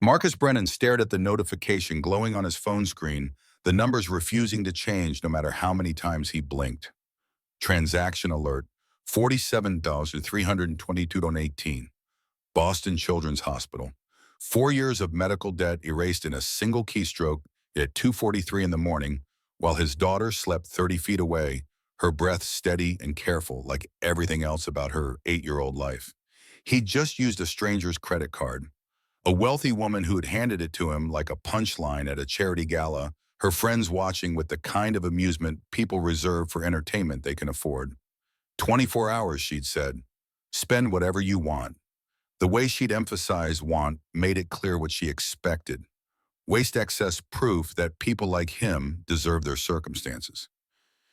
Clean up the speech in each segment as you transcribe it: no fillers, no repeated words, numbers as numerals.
Marcus Brennan stared at the notification glowing on his phone screen, the numbers refusing to change no matter how many times he blinked. Transaction alert, $47,322.18. Boston Children's Hospital. 4 years of medical debt erased in a single keystroke at 2:43 in the morning, while his daughter slept 30 feet away, her breath steady and careful like everything else about her 8-year-old life. He'd just used a stranger's credit card. A wealthy woman who had handed it to him like a punchline at a charity gala, her friends watching with the kind of amusement people reserve for entertainment they can afford. 24 hours, she'd said. Spend whatever you want. The way she'd emphasized want made it clear what she expected. Waste excess proof that people like him deserve their circumstances.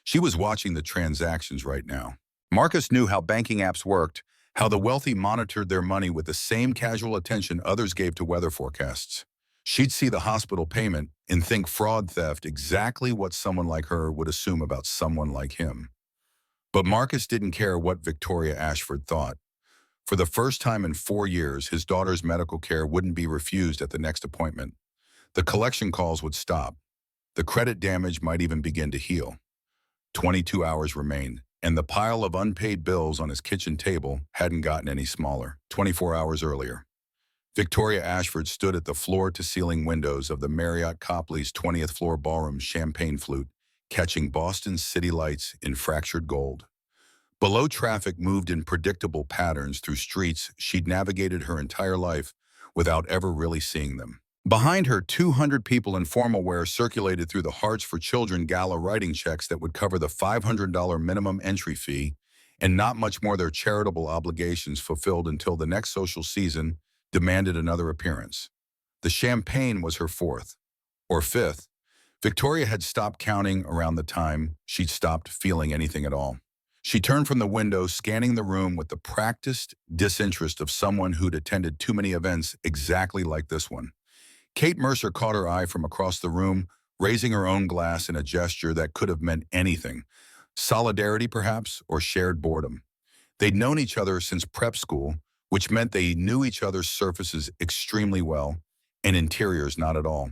She was watching the transactions right now. Marcus knew how banking apps worked, how the wealthy monitored their money with the same casual attention others gave to weather forecasts. She'd see the hospital payment and think fraud theft exactly what someone like her would assume about someone like him. But Marcus didn't care what Victoria Ashford thought. For the first time in 4 years, his daughter's medical care wouldn't be refused at the next appointment. The collection calls would stop. The credit damage might even begin to heal. 22 hours remained, and the pile of unpaid bills on his kitchen table hadn't gotten any smaller. 24 hours earlier, Victoria Ashford stood at the floor-to-ceiling windows of the Marriott Copley's 20th floor ballroom champagne flute, catching Boston's city lights in fractured gold. Below, traffic moved in predictable patterns through streets she'd navigated her entire life without ever really seeing them. Behind her, 200 people in formal wear circulated through the Hearts for Children gala writing checks that would cover the $500 minimum entry fee and not much more their charitable obligations fulfilled until the next social season demanded another appearance. The champagne was her fourth, or fifth. Victoria had stopped counting around the time she'd stopped feeling anything at all. She turned from the window, scanning the room with the practiced disinterest of someone who'd attended too many events exactly like this one. Kate Mercer caught her eye from across the room, raising her own glass in a gesture that could have meant anything. Solidarity, perhaps, or shared boredom. They'd known each other since prep school, which meant they knew each other's surfaces extremely well, and interiors not at all.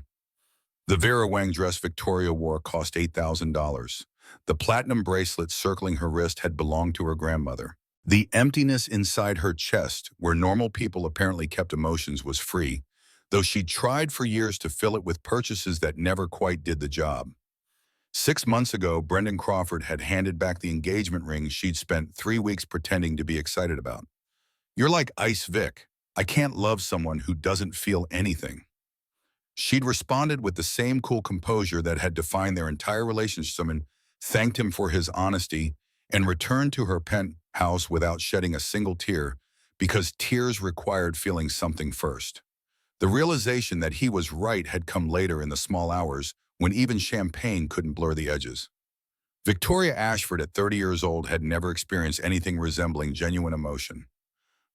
The Vera Wang dress Victoria wore cost $8,000. The platinum bracelet circling her wrist had belonged to her grandmother. The emptiness inside her chest, where normal people apparently kept emotions, was free, though she'd tried for years to fill it with purchases that never quite did the job. 6 months ago, Brendan Crawford had handed back the engagement ring she'd spent 3 weeks pretending to be excited about. "You're like Ice Vic. I can't love someone who doesn't feel anything." She'd responded with the same cool composure that had defined their entire relationship and thanked him for his honesty and returned to her penthouse without shedding a single tear because tears required feeling something first. The realization that he was right had come later in the small hours when even champagne couldn't blur the edges. Victoria Ashford at 30 years old had never experienced anything resembling genuine emotion.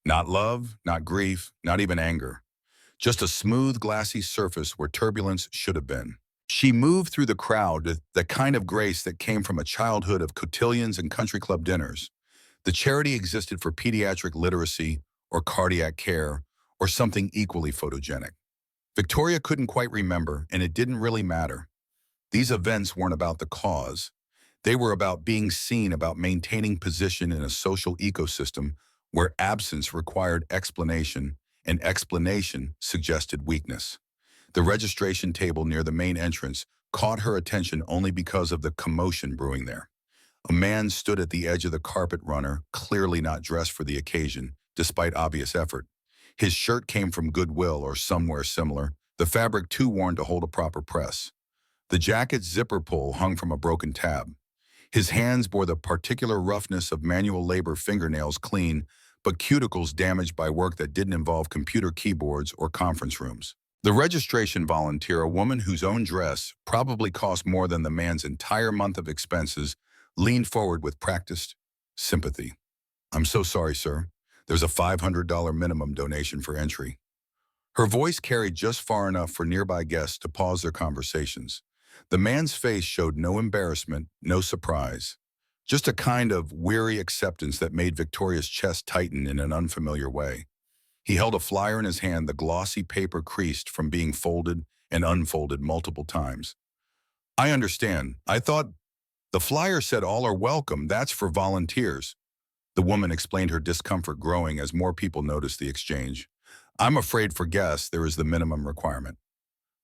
Not love, not grief, not even anger. Just a smooth, glassy surface where turbulence should have been. She moved through the crowd with the kind of grace that came from a childhood of cotillions and country club dinners. The charity existed for pediatric literacy or cardiac care or something equally photogenic. Victoria couldn't quite remember, and it didn't really matter. These events weren't about the cause. They were about being seen, about maintaining position in a social ecosystem where absence required explanation and explanation suggested weakness. The registration table near the main entrance caught her attention only because of the commotion brewing there. A man stood at the edge of the carpet runner, clearly not dressed for the occasion, despite obvious effort. His shirt came from Goodwill or somewhere similar, the fabric too worn to hold a proper press. The jacket's zipper pull hung from a broken tab. His hands bore the particular roughness of manual labor, fingernails clean, but cuticles damaged by work that didn't involve computer keyboards or conference rooms. The registration volunteer, a woman whose own dress probably cost more than the man's entire month of expenses, leaned forward with practiced sympathy. "I'm so sorry, sir. There's a $500 minimum donation for entry." Her voice carried just far enough for nearby guests to pause their conversations. The man's face showed no embarrassment, no surprise, just a kind of weary acceptance that made Victoria's chest tighten in an unfamiliar way. He held a flyer in his hand, the glossy paper creased from being folded and unfolded multiple times. I understand. I thought the flyer said all are welcome. That's for volunteers. The woman explained, her discomfort growing as more people noticed the exchange. I'm afraid for guests, there is the minimum requirement.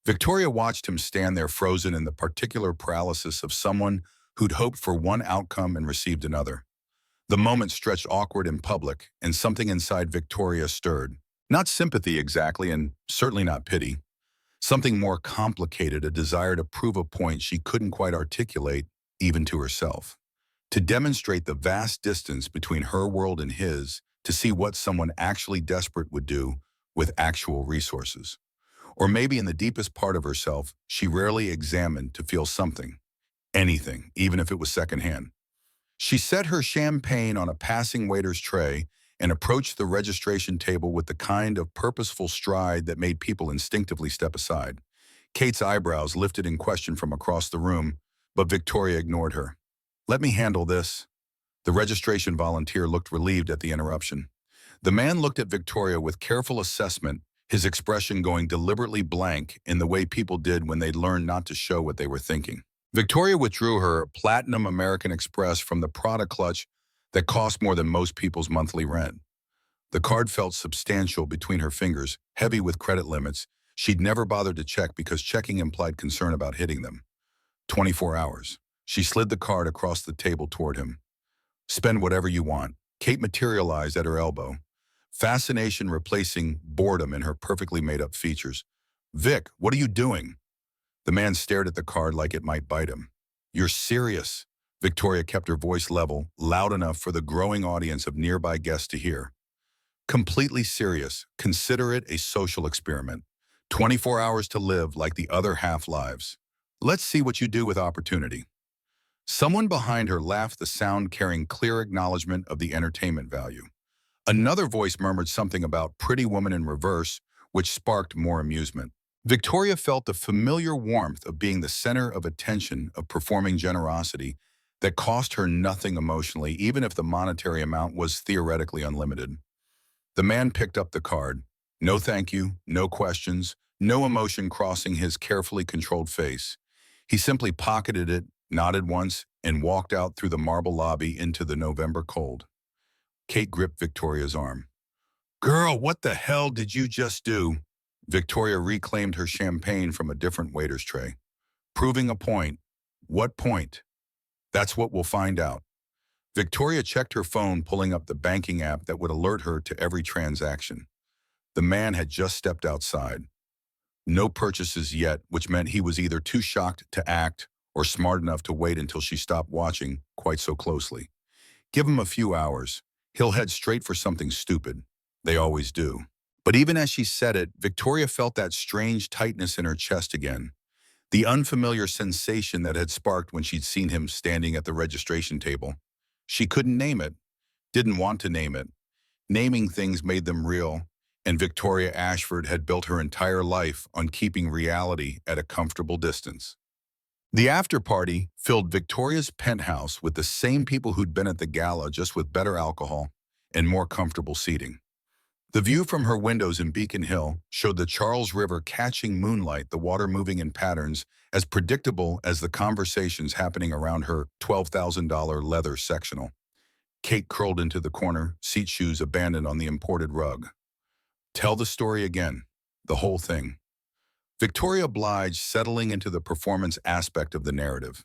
Victoria watched him stand there frozen in the particular paralysis of someone who'd hoped for one outcome and received another. The moment stretched awkward in public, and something inside Victoria stirred. Not sympathy exactly, and certainly not pity. Something more complicated, a desire to prove a point she couldn't quite articulate, even to herself. To demonstrate the vast distance between her world and his, to see what someone actually desperate would do with actual resources. Or maybe in the deepest part of herself, she rarely examined to feel something, anything, even if it was secondhand. She set her champagne on a passing waiter's tray and approached the registration table with the kind of purposeful stride that made people instinctively step aside. Kate's eyebrows lifted in question from across the room, but Victoria ignored her. Let me handle this. The registration volunteer looked relieved at the interruption. The man looked at Victoria with careful assessment, his expression going deliberately blank in the way people did when they'd learned not to show what they were thinking. Victoria withdrew her Platinum American Express from the Prada clutch that cost more than most people's monthly rent. The card felt substantial between her fingers, heavy with credit limits she'd never bothered to check because checking implied concern about hitting them. 24 hours. She slid the card across the table toward him. Spend whatever you want. Kate materialized at her elbow, fascination replacing boredom in her perfectly made-up features. Vic, what are you doing? The man stared at the card like it might bite him. You're serious? Victoria kept her voice level, loud enough for the growing audience of nearby guests to hear. Completely serious. Consider it a social experiment. 24 hours to live like the other half lives. Let's see what you do with opportunity. Someone behind her laughed, the sound carrying clear acknowledgement of the entertainment value. Another voice murmured something about Pretty Woman in Reverse, which sparked more amusement. Victoria felt the familiar warmth of being the center of attention, of performing generosity that cost her nothing emotionally, even if the monetary amount was theoretically unlimited. The man picked up the card. No thank you, no questions, no emotion crossing his carefully controlled face. He simply pocketed it, nodded once, and walked out through the marble lobby into the November cold. Kate gripped Victoria's arm. Girl, what the hell did you just do? Victoria reclaimed her champagne from a different waiter's tray. Proving a point. What point? That's what we'll find out. Victoria checked her phone, pulling up the banking app that would alert her to every transaction. The man had just stepped outside. No purchases yet, which meant he was either too shocked to act or smart enough to wait until she stopped watching quite so closely. Give him a few hours. He'll head straight for something stupid. They always do. But even as she said it, Victoria felt that strange tightness in her chest again. The unfamiliar sensation that had sparked when she'd seen him standing at the registration table. She couldn't name it, didn't want to name it. Naming things made them real, and Victoria Ashford had built her entire life on keeping reality at a comfortable distance. The after-party filled Victoria's penthouse with the same people who'd been at the gala, just with better alcohol and more comfortable seating. The view from her windows in Beacon Hill showed the Charles River catching moonlight, the water moving in patterns as predictable as the conversations happening around her $12,000 leather sectional. Kate curled into the corner, seat shoes abandoned on the imported rug. Tell the story again, the whole thing. Victoria obliged, settling into the performance aspect of the narrative.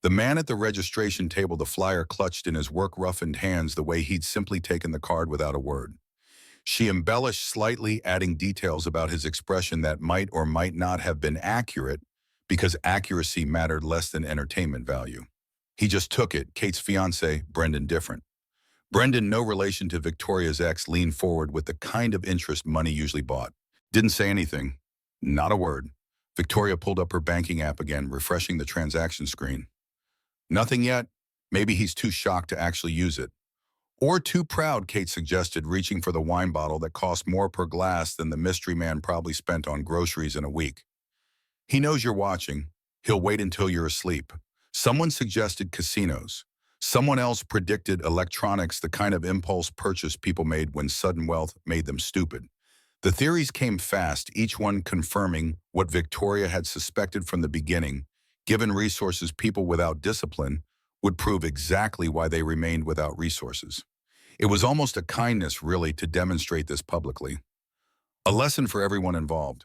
The man at the registration table, the flyer clutched in his work-roughened hands the way he'd simply taken the card without a word. She embellished slightly, adding details about his expression that might or might not have been accurate because accuracy mattered less than entertainment value. He just took it, Kate's fiancé, Brendan different. Brendan, no relation to Victoria's ex, leaned forward with the kind of interest money usually bought. Didn't say anything. Not a word. Victoria pulled up her banking app again, refreshing the transaction screen. Nothing yet. Maybe he's too shocked to actually use it. Or too proud, Kate suggested, reaching for the wine bottle that cost more per glass than the mystery man probably spent on groceries in a week. He knows you're watching. He'll wait until you're asleep. Someone suggested casinos. Someone else predicted electronics, the kind of impulse purchase people made when sudden wealth made them stupid. The theories came fast, each one confirming what Victoria had suspected from the beginning. Given resources, people without discipline would prove exactly why they remained without resources. It was almost a kindness, really, to demonstrate this publicly. A lesson for everyone involved.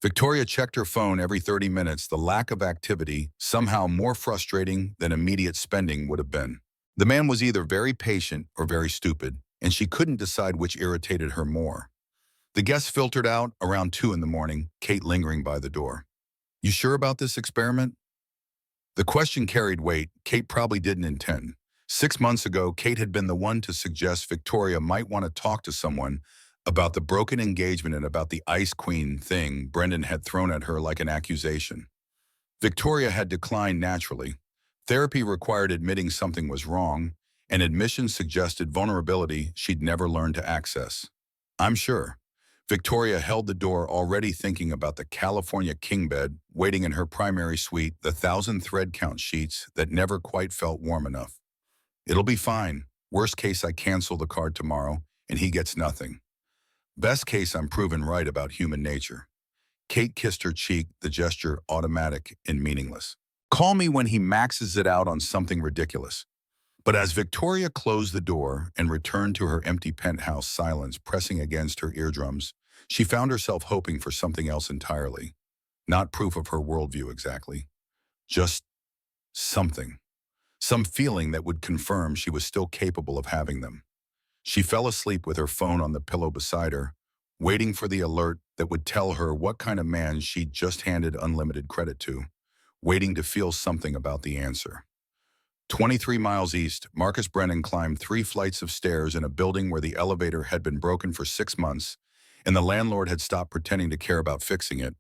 Victoria checked her phone every 30 minutes, the lack of activity, somehow more frustrating than immediate spending would have been. The man was either very patient or very stupid, and she couldn't decide which irritated her more. The guests filtered out around 2 in the morning, Kate lingering by the door. "You sure about this experiment?" The question carried weight Kate probably didn't intend. 6 months ago, Kate had been the one to suggest Victoria might want to talk to someone about the broken engagement and about the Ice Queen thing Brendan had thrown at her like an accusation. Victoria had declined naturally. Therapy required admitting something was wrong, and admission suggested vulnerability she'd never learned to access. "I'm sure." Victoria held the door, already thinking about the California king bed waiting in her primary suite, the 1,000 thread count sheets that never quite felt warm enough. "It'll be fine. Worst case, I cancel the card tomorrow, and he gets nothing. Best case, I'm proven right about human nature." Kate kissed her cheek, the gesture automatic and meaningless. "Call me when he maxes it out on something ridiculous." But as Victoria closed the door and returned to her empty penthouse, silence pressing against her eardrums, she found herself hoping for something else entirely. Not proof of her worldview exactly. Just something. Some feeling that would confirm she was still capable of having them. She fell asleep with her phone on the pillow beside her, waiting for the alert that would tell her what kind of man she'd just handed unlimited credit to, waiting to feel something about the answer. 23 miles east, Marcus Brennan climbed 3 flights of stairs in a building where the elevator had been broken for 6 months, and the landlord had stopped pretending to care about fixing it.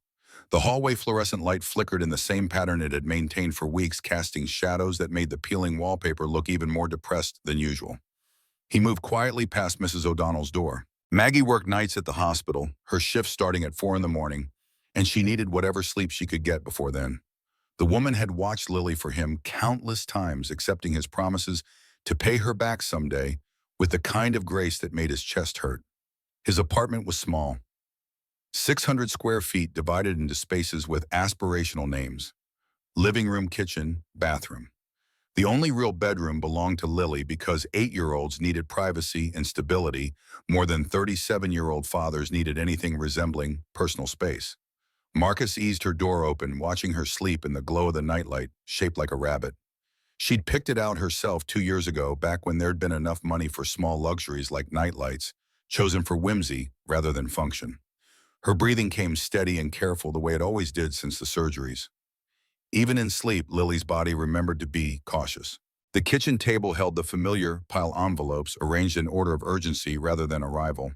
The hallway fluorescent light flickered in the same pattern it had maintained for weeks, casting shadows that made the peeling wallpaper look even more depressed than usual. He moved quietly past Mrs. O'Donnell's door. Maggie worked nights at the hospital, her shift starting at 4 in the morning, and she needed whatever sleep she could get before then. The woman had watched Lily for him countless times, accepting his promises to pay her back someday with the kind of grace that made his chest hurt. His apartment was small, 600 square feet divided into spaces with aspirational names: living room, kitchen, bathroom. The only real bedroom belonged to Lily because 8-year-olds needed privacy and stability more than 37-year-old fathers needed anything resembling personal space. Marcus eased her door open, watching her sleep in the glow of the nightlight, shaped like a rabbit. She'd picked it out herself 2 years ago, back when there'd been enough money for small luxuries like nightlights, chosen for whimsy rather than function. Her breathing came steady and careful, the way it always did since the surgeries. Even in sleep, Lily's body remembered to be cautious. The kitchen table held the familiar pile envelopes arranged in order of urgency rather than arrival.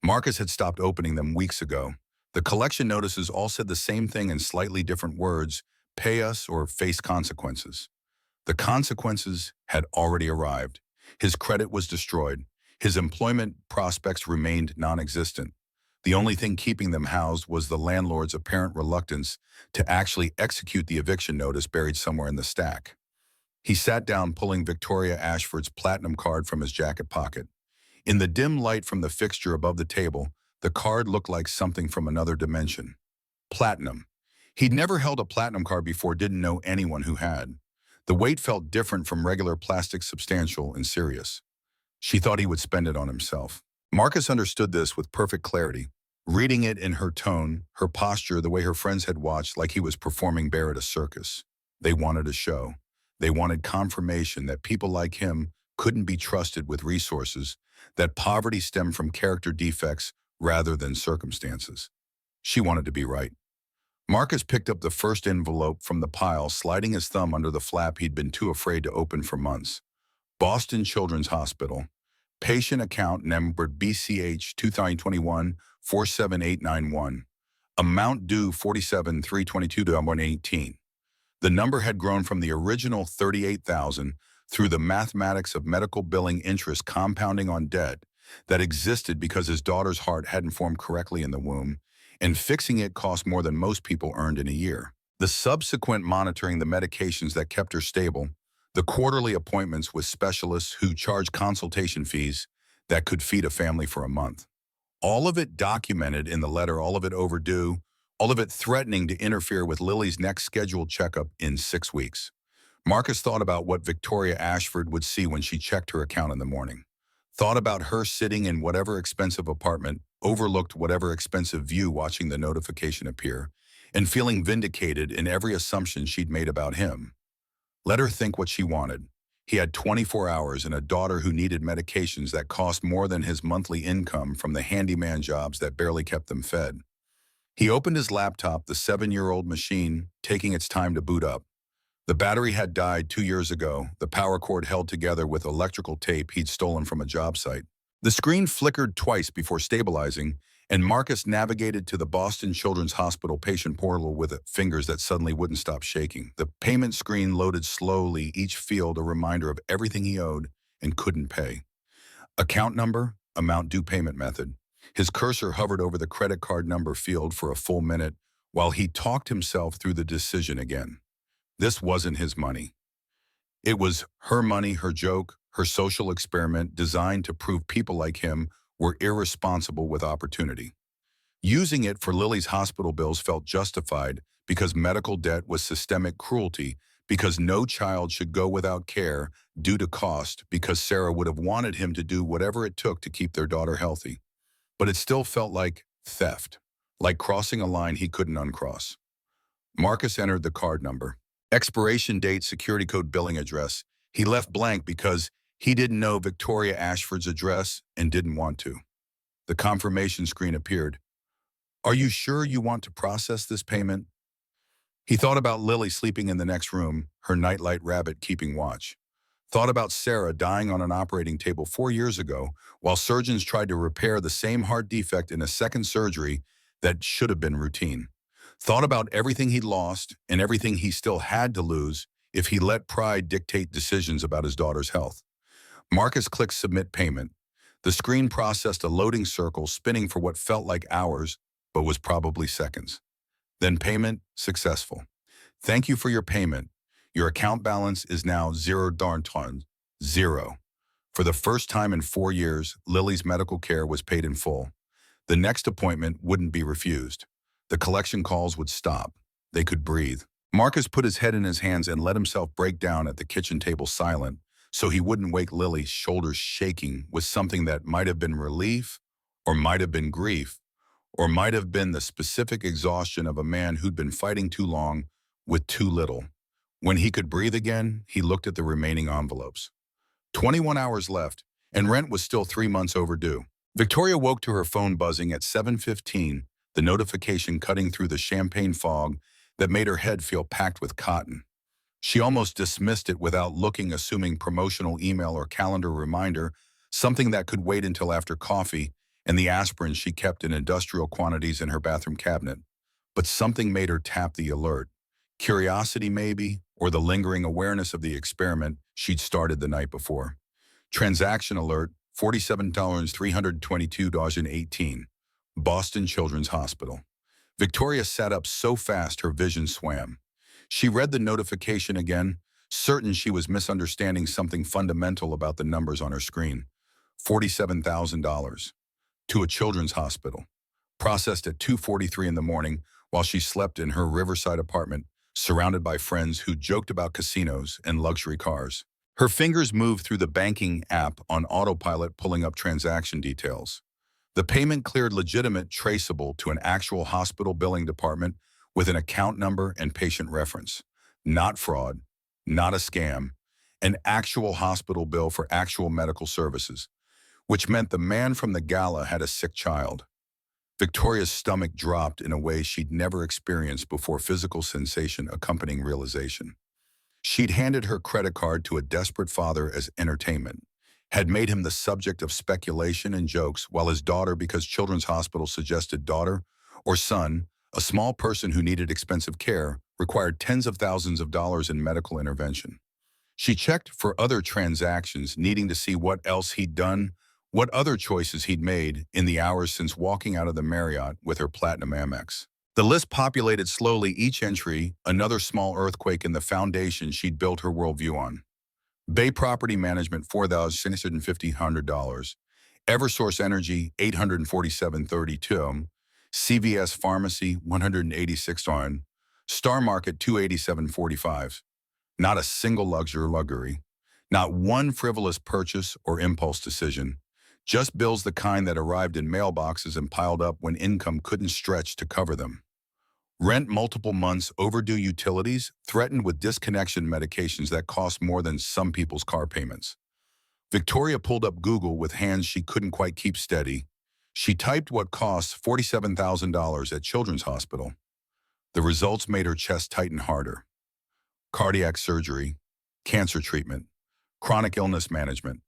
Marcus had stopped opening them weeks ago. The collection notices all said the same thing in slightly different words: pay us or face consequences. The consequences had already arrived. His credit was destroyed. His employment prospects remained non-existent. The only thing keeping them housed was the landlord's apparent reluctance to actually execute the eviction notice buried somewhere in the stack. He sat down, pulling Victoria Ashford's platinum card from his jacket pocket. In the dim light from the fixture above the table, the card looked like something from another dimension. Platinum. He'd never held a platinum card before, didn't know anyone who had. The weight felt different from regular plastic, substantial and serious. She thought he would spend it on himself. Marcus understood this with perfect clarity, reading it in her tone, her posture, the way her friends had watched like he was performing bare at a circus. They wanted a show. They wanted confirmation that people like him couldn't be trusted with resources, that poverty stemmed from character defects rather than circumstances. She wanted to be right. Marcus picked up the first envelope from the pile, sliding his thumb under the flap he'd been too afraid to open for months. Boston Children's Hospital. Patient account number BCH 2021-47891. Amount due 47-322-118. The number had grown from the original 38,000 through the mathematics of medical billing, interest compounding on debt that existed because his daughter's heart hadn't formed correctly in the womb, and fixing it cost more than most people earned in a year. The subsequent monitoring, the medications that kept her stable, The quarterly appointments with specialists who charge consultation fees that could feed a family for a month. All of it documented in the letter, all of it overdue, all of it threatening to interfere with Lily's next scheduled checkup in 6 weeks. Marcus thought about what Victoria Ashford would see when she checked her account in the morning. Thought about her sitting in whatever expensive apartment, overlooked whatever expensive view watching the notification appear, and feeling vindicated in every assumption she'd made about him. Let her think what she wanted. He had 24 hours and a daughter who needed medications that cost more than his monthly income from the handyman jobs that barely kept them fed. He opened his laptop, the 7-year-old machine, taking its time to boot up. The battery had died 2 years ago, the power cord held together with electrical tape he'd stolen from a job site. The screen flickered twice before stabilizing, and Marcus navigated to the Boston Children's Hospital patient portal with fingers that suddenly wouldn't stop shaking. The payment screen loaded slowly, each field a reminder of everything he owed and couldn't pay. Account number, amount due, payment method. His cursor hovered over the credit card number field for a full minute while he talked himself through the decision again. This wasn't his money. It was her money, her joke, her social experiment designed to prove people like him were irresponsible with opportunity. Using it for Lily's hospital bills felt justified because medical debt was systemic cruelty, because no child should go without care due to cost, because Sarah would have wanted him to do whatever it took to keep their daughter healthy. But it still felt like theft, like crossing a line he couldn't uncross. Marcus entered the card number. Expiration date, security code, billing address. He left blank because he didn't know Victoria Ashford's address and didn't want to. The confirmation screen appeared. Are you sure you want to process this payment? He thought about Lily sleeping in the next room, her nightlight rabbit keeping watch. Thought about Sarah dying on an operating table 4 years ago while surgeons tried to repair the same heart defect in a second surgery that should have been routine. Thought about everything he'd lost and everything he still had to lose if he let pride dictate decisions about his daughter's health. Marcus clicked submit payment. The screen processed a loading circle spinning for what felt like hours, but was probably seconds. Then payment successful. Thank you for your payment. Your account balance is now zero. For the first time in 4 years, Lily's medical care was paid in full. The next appointment wouldn't be refused. The collection calls would stop. They could breathe. Marcus put his head in his hands and let himself break down at the kitchen table silent, so he wouldn't wake Lily, shoulders shaking with something that might have been relief, or might have been grief, or might have been the specific exhaustion of a man who'd been fighting too long with too little. When he could breathe again, he looked at the remaining envelopes. 21 hours left, and rent was still 3 months overdue. Victoria woke to her phone buzzing at 7:15, the notification cutting through the champagne fog that made her head feel packed with cotton. She almost dismissed it without looking, assuming promotional email or calendar reminder, something that could wait until after coffee and the aspirin she kept in industrial quantities in her bathroom cabinet. But something made her tap the alert. Curiosity maybe, or the lingering awareness of the experiment she'd started the night before. Transaction alert, $47,322.18. Boston Children's Hospital. Victoria sat up so fast her vision swam. She read the notification again, certain she was misunderstanding something fundamental about the numbers on her screen. $47,000. To a children's hospital. Processed at 2:43 in the morning while she slept in her riverside apartment, surrounded by friends who joked about casinos and luxury cars. Her fingers moved through the banking app on autopilot, pulling up transaction details. The payment cleared legitimate, traceable to an actual hospital billing department with an account number and patient reference. Not fraud, not a scam, an actual hospital bill for actual medical services, which meant the man from the gala had a sick child. Victoria's stomach dropped in a way she'd never experienced before, physical sensation accompanying realization. She'd handed her credit card to a desperate father as entertainment, had made him the subject of speculation and jokes, while his daughter, because Children's Hospital suggested daughter or son, a small person who needed expensive care, required tens of thousands of dollars in medical intervention. She checked for other transactions, needing to see what else he'd done, what other choices he'd made in the hours since walking out of the Marriott with her Platinum Amex. The list populated slowly, each entry another small earthquake in the foundation she'd built her worldview on. Bay Property Management, $4,650. Eversource Energy, $847.32. CVS Pharmacy, $186. Star Market, $287.45. Not a single luxury. Not one frivolous purchase or impulse decision. Just bills the kind that arrived in mailboxes and piled up when income couldn't stretch to cover them. Rent multiple months, overdue utilities, threatened with disconnection medications that cost more than some people's car payments. Victoria pulled up Google with hands she couldn't quite keep steady. She typed what costs $47,000 at Children's Hospital. The results made her chest tighten harder. Cardiac surgery, cancer treatment, chronic illness management,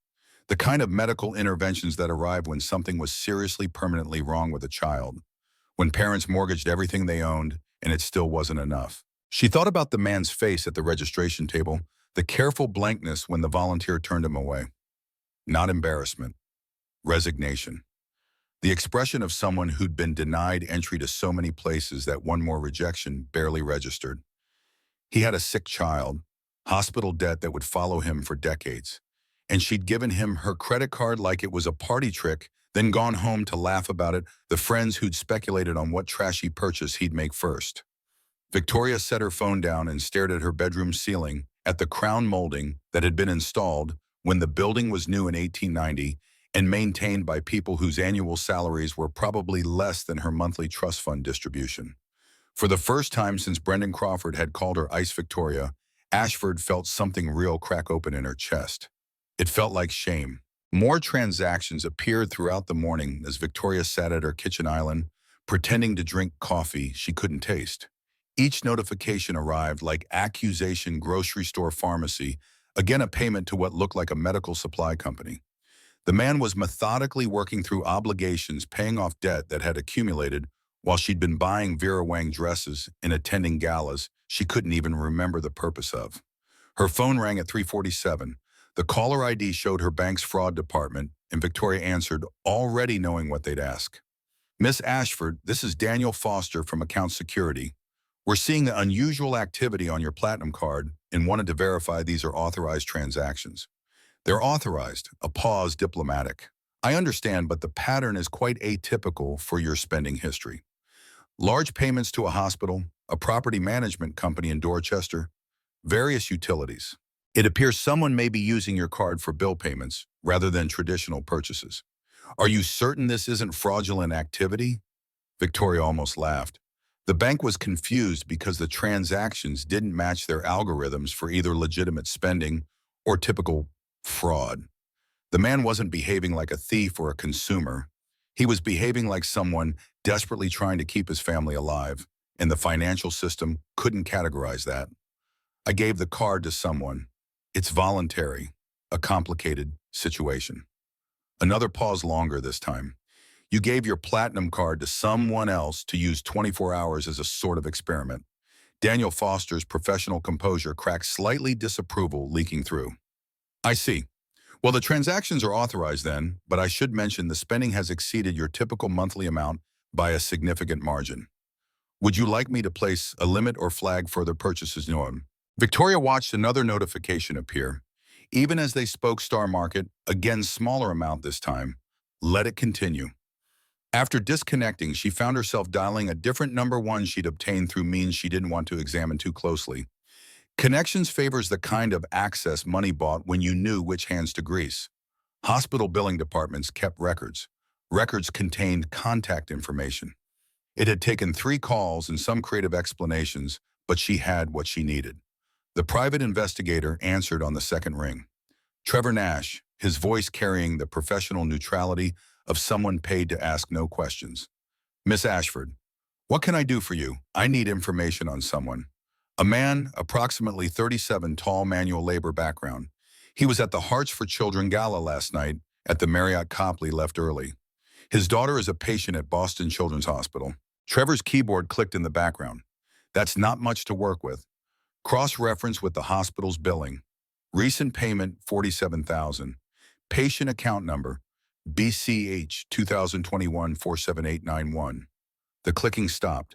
the kind of medical interventions that arrive when something was seriously permanently wrong with a child, when parents mortgaged everything they owned and it still wasn't enough. She thought about the man's face at the registration table, the careful blankness when the volunteer turned him away. Not embarrassment, resignation. The expression of someone who'd been denied entry to so many places that one more rejection barely registered. He had a sick child, hospital debt that would follow him for decades, and she'd given him her credit card like it was a party trick, then gone home to laugh about it, the friends who'd speculated on what trashy purchase he'd make first. Victoria set her phone down and stared at her bedroom ceiling, at the crown molding that had been installed when the building was new in 1890 and maintained by people whose annual salaries were probably less than her monthly trust fund distribution. For the first time since Brendan Crawford had called her Ice Victoria, Ashford felt something real crack open in her chest. It felt like shame. More transactions appeared throughout the morning as Victoria sat at her kitchen island, pretending to drink coffee she couldn't taste. Each notification arrived like accusation grocery store pharmacy, again a payment to what looked like a medical supply company. The man was methodically working through obligations, paying off debt that had accumulated while she'd been buying Vera Wang dresses and attending galas she couldn't even remember the purpose of. Her phone rang at 3:47. The caller ID showed her bank's fraud department, and Victoria answered, already knowing what they'd ask. Miss Ashford, this is Daniel Foster from Account Security. We're seeing the unusual activity on your Platinum card and wanted to verify these are authorized transactions. They're authorized, a pause diplomatic. I understand, but the pattern is quite atypical for your spending history. Large payments to a hospital, a property management company in Dorchester, various utilities. It appears someone may be using your card for bill payments rather than traditional purchases. Are you certain this isn't fraudulent activity? Victoria almost laughed. The bank was confused because the transactions didn't match their algorithms for either legitimate spending or typical fraud. The man wasn't behaving like a thief or a consumer. He was behaving like someone desperately trying to keep his family alive, and the financial system couldn't categorize that. I gave the card to someone. It's voluntary, a complicated situation. Another pause longer this time. You gave your Platinum card to someone else to use 24 hours as a sort of experiment. Daniel Foster's professional composure cracked slightly disapproval leaking through. I see. Well, the transactions are authorized then, but I should mention the spending has exceeded your typical monthly amount by a significant margin. Would you like me to place a limit or flag further purchases known? Victoria watched another notification appear. Even as they spoke Star Market, again smaller amount this time, let it continue. After disconnecting, she found herself dialing a different number one she'd obtained through means she didn't want to examine too closely. Connections favors the kind of access money bought when you knew which hands to grease. Hospital billing departments kept records. Records contained contact information. It had taken 3 calls and some creative explanations, but she had what she needed. The private investigator answered on the second ring. Trevor Nash, his voice carrying the professional neutrality of someone paid to ask no questions. Miss Ashford, what can I do for you? I need information on someone. A man, approximately 37, tall, manual labor background. He was at the Hearts for Children gala last night at the Marriott Copley, left early. His daughter is a patient at Boston Children's Hospital. Trevor's keyboard clicked in the background. That's not much to work with. Cross-reference with the hospital's billing. Recent payment, $47,000. Patient account number, BCH 2021-47891. The clicking stopped.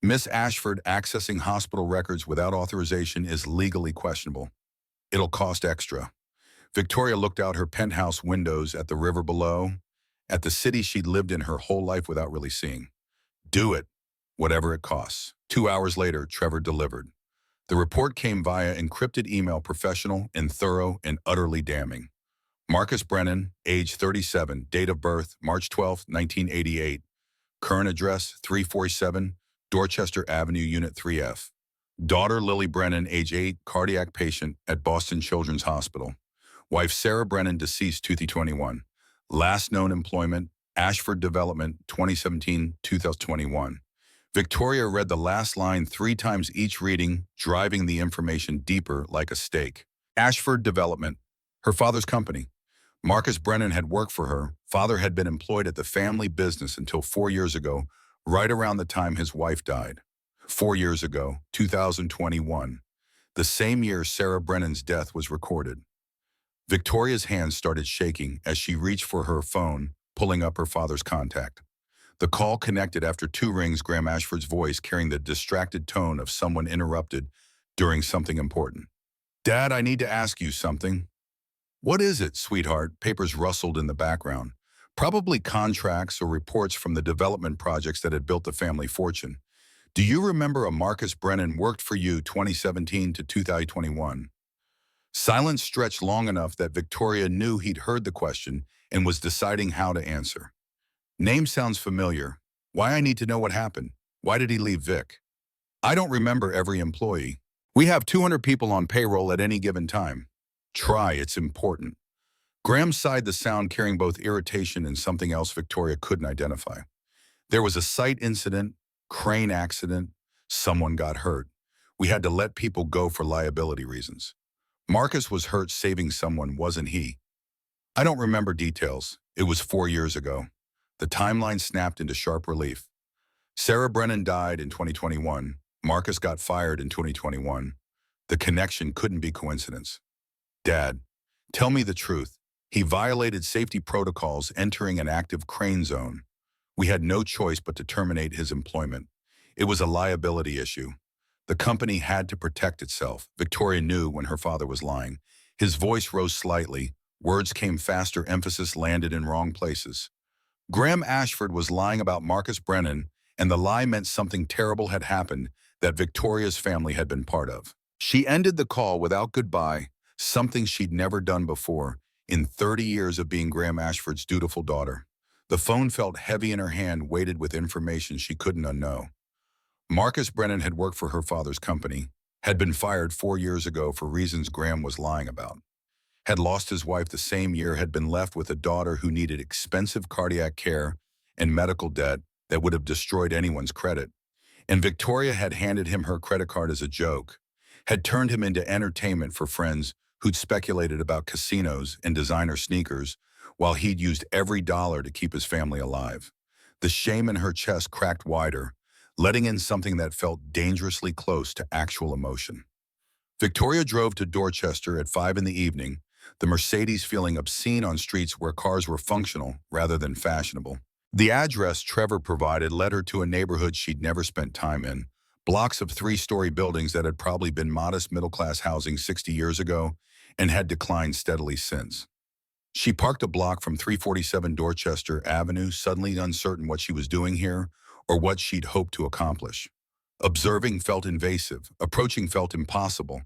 Miss Ashford accessing hospital records without authorization is legally questionable. It'll cost extra. Victoria looked out her penthouse windows at the river below, at the city she'd lived in her whole life without really seeing. Do it, whatever it costs. 2 hours later, Trevor delivered. The report came via encrypted email, professional and thorough and utterly damning. Marcus Brennan, age 37, date of birth, March 12, 1988. Current address, 347 Dorchester Avenue, Unit 3F. Daughter Lily Brennan, age 8, cardiac patient at Boston Children's Hospital. Wife Sarah Brennan, deceased 2021. Last known employment, Ashford Development, 2017-2021. Victoria read the last line 3 times each reading, driving the information deeper like a stake. Ashford Development, her father's company. Marcus Brennan had worked for her. Father had been employed at the family business until 4 years ago, right around the time his wife died. 4 years ago, 2021. The same year Sarah Brennan's death was recorded. Victoria's hands started shaking as she reached for her phone, pulling up her father's contact. The call connected after 2 rings, Graham Ashford's voice carrying the distracted tone of someone interrupted during something important. Dad, I need to ask you something. What is it, sweetheart? Papers rustled in the background. Probably contracts or reports from the development projects that had built the family fortune. Do you remember a Marcus Brennan worked for you 2017 to 2021? Silence stretched long enough that Victoria knew he'd heard the question and was deciding how to answer. Name sounds familiar. Why I need to know what happened? Why did he leave Vic? I don't remember every employee. We have 200 people on payroll at any given time. Try, it's important. Graham sighed, the sound carrying both irritation and something else Victoria couldn't identify. There was a site incident, crane accident, someone got hurt. We had to let people go for liability reasons. Marcus was hurt saving someone, wasn't he? I don't remember details. It was 4 years ago. The timeline snapped into sharp relief. Sarah Brennan died in 2021. Marcus got fired in 2021. The connection couldn't be coincidence. Dad, tell me the truth. He violated safety protocols entering an active crane zone. We had no choice but to terminate his employment. It was a liability issue. The company had to protect itself. Victoria knew when her father was lying. His voice rose slightly. Words came faster, emphasis landed in wrong places. Graham Ashford was lying about Marcus Brennan, and the lie meant something terrible had happened that Victoria's family had been part of. She ended the call without goodbye, something she'd never done before in 30 years of being Graham Ashford's dutiful daughter. The phone felt heavy in her hand, weighted with information she couldn't unknow. Marcus Brennan had worked for her father's company, had been fired 4 years ago for reasons Graham was lying about, had lost his wife the same year, had been left with a daughter who needed expensive cardiac care and medical debt that would have destroyed anyone's credit. And Victoria had handed him her credit card as a joke, had turned him into entertainment for friends who'd speculated about casinos and designer sneakers, while he'd used every dollar to keep his family alive. The shame in her chest cracked wider, letting in something that felt dangerously close to actual emotion. Victoria drove to Dorchester at 5 in the evening, the Mercedes feeling obscene on streets where cars were functional rather than fashionable. The address Trevor provided led her to a neighborhood she'd never spent time in, blocks of 3-story buildings that had probably been modest middle-class housing 60 years ago and had declined steadily since. She parked a block from 347 Dorchester Avenue, suddenly uncertain what she was doing here or what she'd hoped to accomplish. Observing felt invasive, approaching felt impossible,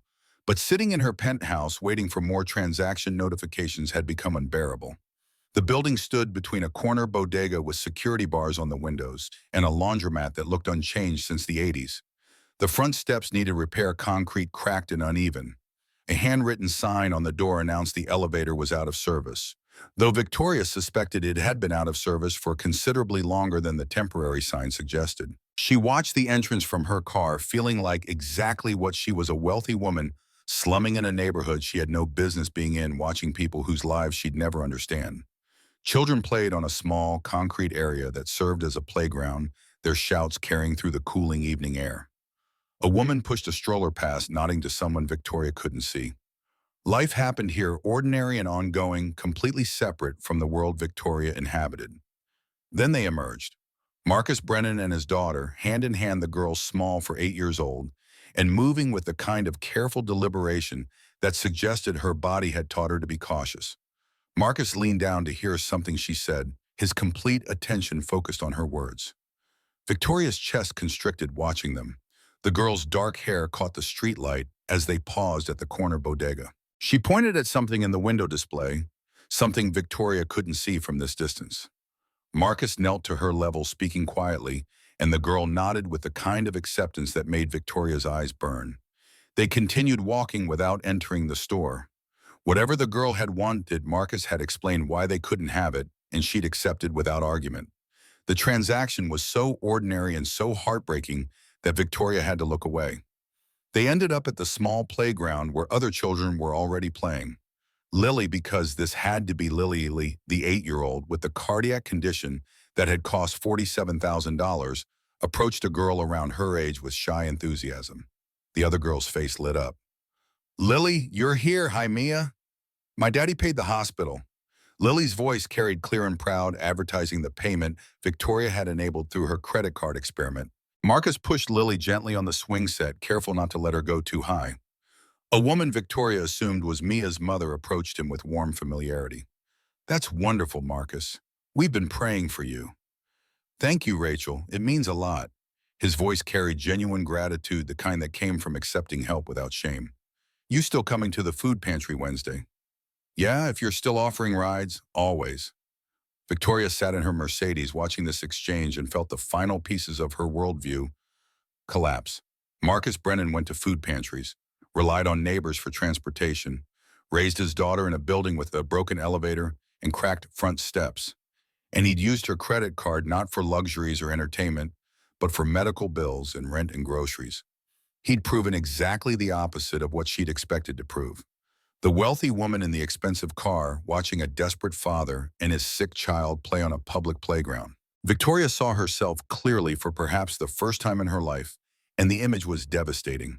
but sitting in her penthouse waiting for more transaction notifications had become unbearable. The building stood between a corner bodega with security bars on the windows and a laundromat that looked unchanged since the 80s. The front steps needed repair, concrete cracked and uneven. A handwritten sign on the door announced the elevator was out of service, though Victoria suspected it had been out of service for considerably longer than the temporary sign suggested. She watched the entrance from her car, feeling like exactly what she was, a wealthy woman slumming in a neighborhood she had no business being in, watching people whose lives she'd never understand. Children played on a small, concrete area that served as a playground, their shouts carrying through the cooling evening air. A woman pushed a stroller past, nodding to someone Victoria couldn't see. Life happened here, ordinary and ongoing, completely separate from the world Victoria inhabited. Then they emerged. Marcus Brennan and his daughter, hand in hand, the girl small for 8 years old, and moving with the kind of careful deliberation that suggested her body had taught her to be cautious. Marcus leaned down to hear something she said, his complete attention focused on her words. Victoria's chest constricted watching them. The girl's dark hair caught the streetlight as they paused at the corner bodega. She pointed at something in the window display, something Victoria couldn't see from this distance. Marcus knelt to her level, speaking quietly, and the girl nodded with the kind of acceptance that made Victoria's eyes burn. They continued walking without entering the store. Whatever the girl had wanted, Marcus had explained why they couldn't have it, and she'd accepted without argument. The transaction was so ordinary and so heartbreaking that Victoria had to look away. They ended up at the small playground where other children were already playing. Lily, because this had to be Lily, the 8-year-old with the cardiac condition that had cost $47,000, approached a girl around her age with shy enthusiasm. The other girl's face lit up. "Lily, you're here, hi Mia. My daddy paid the hospital." Lily's voice carried clear and proud, advertising the payment Victoria had enabled through her credit card experiment. Marcus pushed Lily gently on the swing set, careful not to let her go too high. A woman Victoria assumed was Mia's mother approached him with warm familiarity. "That's wonderful, Marcus. We've been praying for you." "Thank you, Rachel. It means a lot." His voice carried genuine gratitude, the kind that came from accepting help without shame. "You still coming to the food pantry Wednesday?" "Yeah, if you're still offering rides, always." Victoria sat in her Mercedes watching this exchange and felt the final pieces of her worldview collapse. Marcus Brennan went to food pantries, relied on neighbors for transportation, raised his daughter in a building with a broken elevator and cracked front steps. And he'd used her credit card not for luxuries or entertainment, but for medical bills and rent and groceries. He'd proven exactly the opposite of what she'd expected to prove. The wealthy woman in the expensive car watching a desperate father and his sick child play on a public playground. Victoria saw herself clearly for perhaps the first time in her life, and the image was devastating.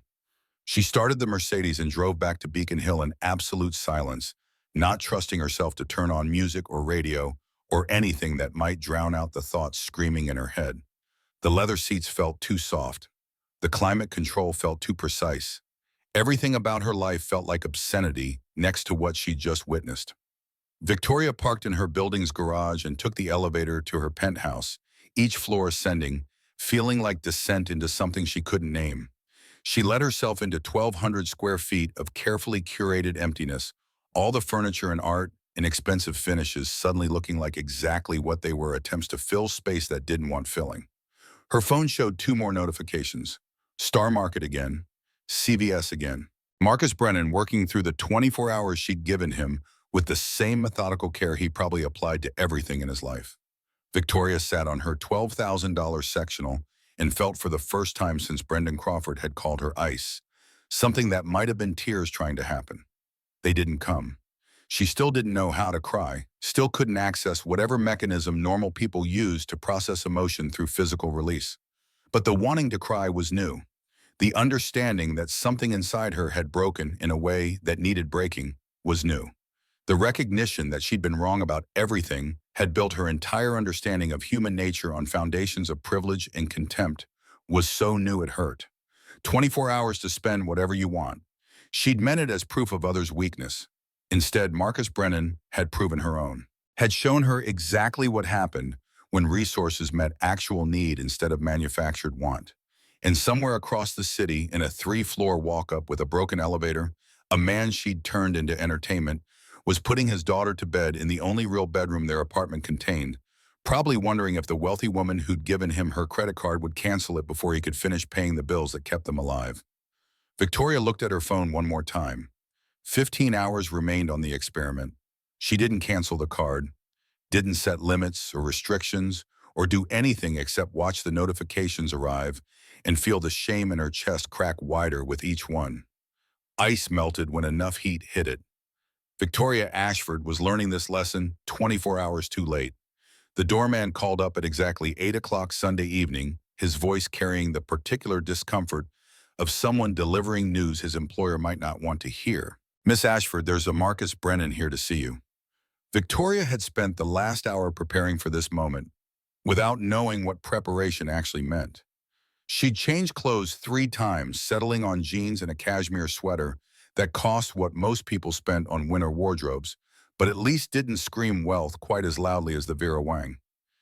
She started the Mercedes and drove back to Beacon Hill in absolute silence, not trusting herself to turn on music or radio or anything that might drown out the thoughts screaming in her head. The leather seats felt too soft. The climate control felt too precise. Everything about her life felt like obscenity next to what she'd just witnessed. Victoria parked in her building's garage and took the elevator to her penthouse, each floor ascending, feeling like descent into something she couldn't name. She let herself into 1,200 square feet of carefully curated emptiness, all the furniture and art and expensive finishes suddenly looking like exactly what they were, attempts to fill space that didn't want filling. Her phone showed 2 more notifications. Star Market again, CVS again. Marcus Brennan working through the 24 hours she'd given him with the same methodical care he probably applied to everything in his life. Victoria sat on her $12,000 sectional and felt for the first time since Brendan Crawford had called her ice, something that might have been tears trying to happen. They didn't come. She still didn't know how to cry, still couldn't access whatever mechanism normal people use to process emotion through physical release. But the wanting to cry was new. The understanding that something inside her had broken in a way that needed breaking was new. The recognition that she'd been wrong about everything had built her entire understanding of human nature on foundations of privilege and contempt was so new it hurt. 24 hours to spend whatever you want. She'd meant it as proof of others' weakness. Instead, Marcus Brennan had proven her own, had shown her exactly what happened when resources met actual need instead of manufactured want. And somewhere across the city, in a 3-floor walk-up with a broken elevator, a man she'd turned into entertainment was putting his daughter to bed in the only real bedroom their apartment contained, probably wondering if the wealthy woman who'd given him her credit card would cancel it before he could finish paying the bills that kept them alive. Victoria looked at her phone one more time. 15 hours remained on the experiment. She didn't cancel the card, didn't set limits or restrictions, or do anything except watch the notifications arrive and feel the shame in her chest crack wider with each one. Ice melted when enough heat hit it. Victoria Ashford was learning this lesson 24 hours too late. The doorman called up at exactly 8 o'clock Sunday evening, his voice carrying the particular discomfort of someone delivering news his employer might not want to hear. "Miss Ashford, there's a Marcus Brennan here to see you." Victoria had spent the last hour preparing for this moment, without knowing what preparation actually meant. She'd changed clothes 3 times, settling on jeans and a cashmere sweater that cost what most people spent on winter wardrobes, but at least didn't scream wealth quite as loudly as the Vera Wang.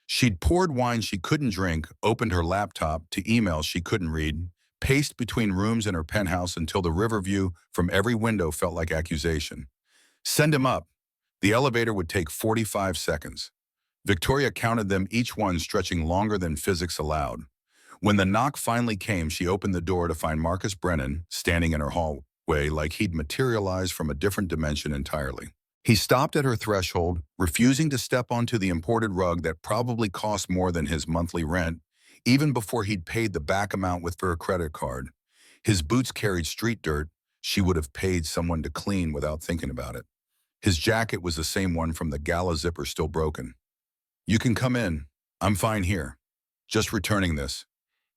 She'd poured wine she couldn't drink, opened her laptop to emails she couldn't read, paced between rooms in her penthouse until the river view from every window felt like accusation. Send him up. The elevator would take 45 seconds. Victoria counted them, each one stretching longer than physics allowed. When the knock finally came, she opened the door to find Marcus Brennan standing in her hallway like he'd materialized from a different dimension entirely. He stopped at her threshold, refusing to step onto the imported rug that probably cost more than his monthly rent, even before he'd paid the back amount with her credit card. His boots carried street dirt she would have paid someone to clean without thinking about it. His jacket was the same one from the gala zipper still broken. You can come in. I'm fine here. Just returning this.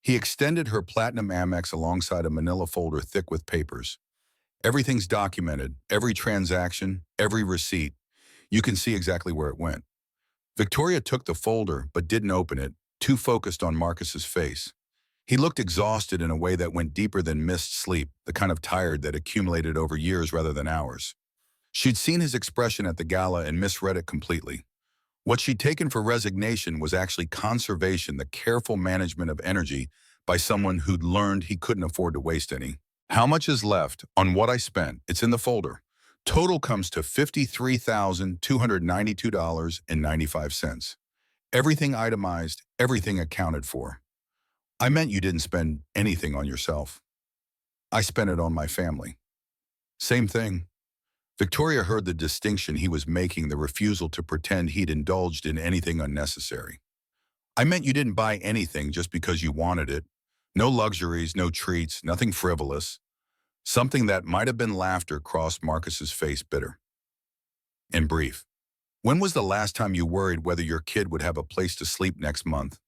He extended her platinum Amex alongside a manila folder thick with papers. Everything's documented, every transaction, every receipt. You can see exactly where it went. Victoria took the folder but didn't open it, too focused on Marcus's face. He looked exhausted in a way that went deeper than missed sleep, the kind of tired that accumulated over years rather than hours. She'd seen his expression at the gala and misread it completely. What she'd taken for resignation was actually conservation, the careful management of energy by someone who'd learned he couldn't afford to waste any. How much is left on what I spent? It's in the folder. Total comes to $53,292.95. Everything itemized, everything accounted for. I meant you didn't spend anything on yourself. I spent it on my family. Same thing. Victoria heard the distinction he was making, the refusal to pretend he'd indulged in anything unnecessary. I meant you didn't buy anything just because you wanted it. No luxuries, no treats, nothing frivolous. Something that might have been laughter crossed Marcus's face, bitter and brief. When was the last time you worried whether your kid would have a place to sleep next month?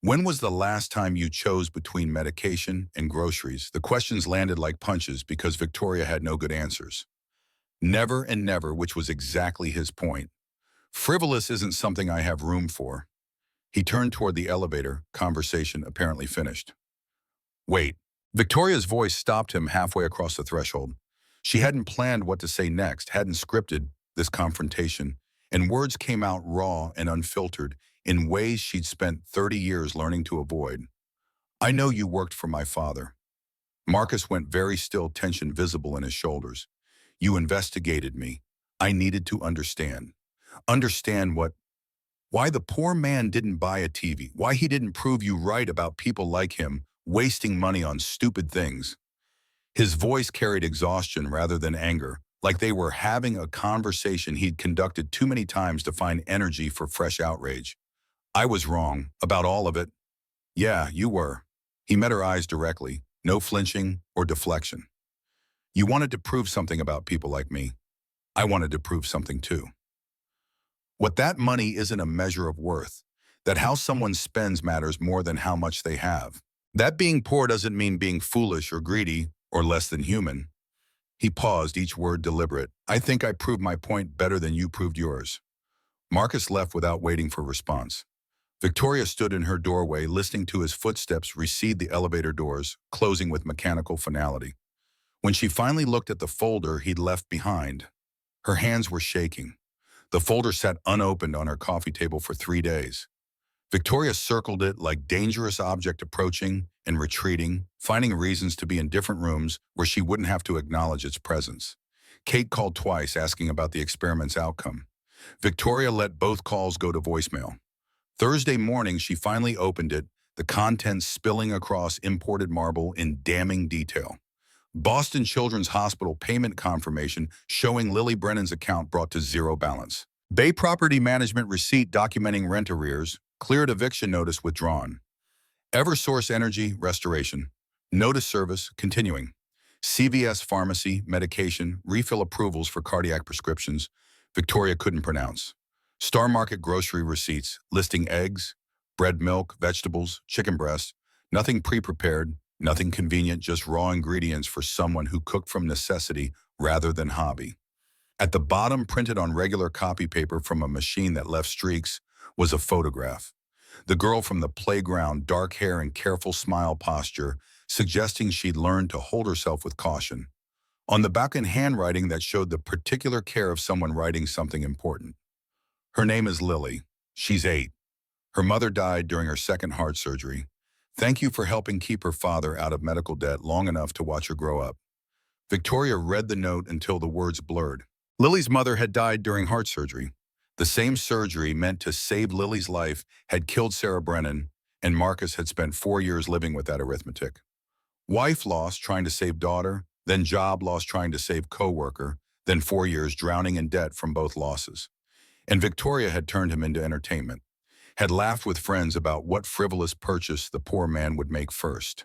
When was the last time you chose between medication and groceries? The questions landed like punches because Victoria had no good answers. Never and never, which was exactly his point. Frivolous isn't something I have room for. He turned toward the elevator, conversation apparently finished. Wait. Victoria's voice stopped him halfway across the threshold. She hadn't planned what to say next, hadn't scripted this confrontation, and words came out raw and unfiltered in ways she'd spent 30 years learning to avoid. I know you worked for my father. Marcus went very still, tension visible in his shoulders. You investigated me. I needed to understand. Understand why the poor man didn't buy a TV, why he didn't prove you right about people like him, wasting money on stupid things. His voice carried exhaustion rather than anger, like they were having a conversation he'd conducted too many times to find energy for fresh outrage. I was wrong about all of it. Yeah, you were. He met her eyes directly, no flinching or deflection. You wanted to prove something about people like me. I wanted to prove something too. What that money isn't a measure of worth, that how someone spends matters more than how much they have. That being poor doesn't mean being foolish or greedy or less than human. He paused, each word deliberate. I think I proved my point better than you proved yours. Marcus left without waiting for response. Victoria stood in her doorway, listening to his footsteps recede the elevator doors, closing with mechanical finality. When she finally looked at the folder he'd left behind, her hands were shaking. The folder sat unopened on her coffee table for 3 days. Victoria circled it like dangerous object, approaching and retreating, finding reasons to be in different rooms where she wouldn't have to acknowledge its presence. Kate called twice, asking about the experiment's outcome. Victoria let both calls go to voicemail. Thursday morning, she finally opened it, the contents spilling across imported marble in damning detail. Boston Children's Hospital payment confirmation showing Lily Brennan's account brought to zero balance. Bay Property Management receipt documenting rent arrears, cleared eviction notice withdrawn. Eversource Energy restoration. Notice service continuing. CVS Pharmacy medication refill approvals for cardiac prescriptions Victoria couldn't pronounce. Star Market grocery receipts listing eggs, bread, milk, vegetables, chicken breast, nothing pre-prepared, nothing convenient, just raw ingredients for someone who cooked from necessity rather than hobby. At the bottom, printed on regular copy paper from a machine that left streaks, was a photograph. The girl from the playground, dark hair and careful smile posture, suggesting she'd learned to hold herself with caution. On the back in handwriting that showed the particular care of someone writing something important. Her name is Lily. She's 8. Her mother died during her second heart surgery. Thank you for helping keep her father out of medical debt long enough to watch her grow up. Victoria read the note until the words blurred. Lily's mother had died during heart surgery. The same surgery meant to save Lily's life had killed Sarah Brennan, and Marcus had spent 4 years living with that arithmetic. Wife lost trying to save daughter, then job lost trying to save co-worker, then 4 years drowning in debt from both losses. And Victoria had turned him into entertainment, had laughed with friends about what frivolous purchase the poor man would make first,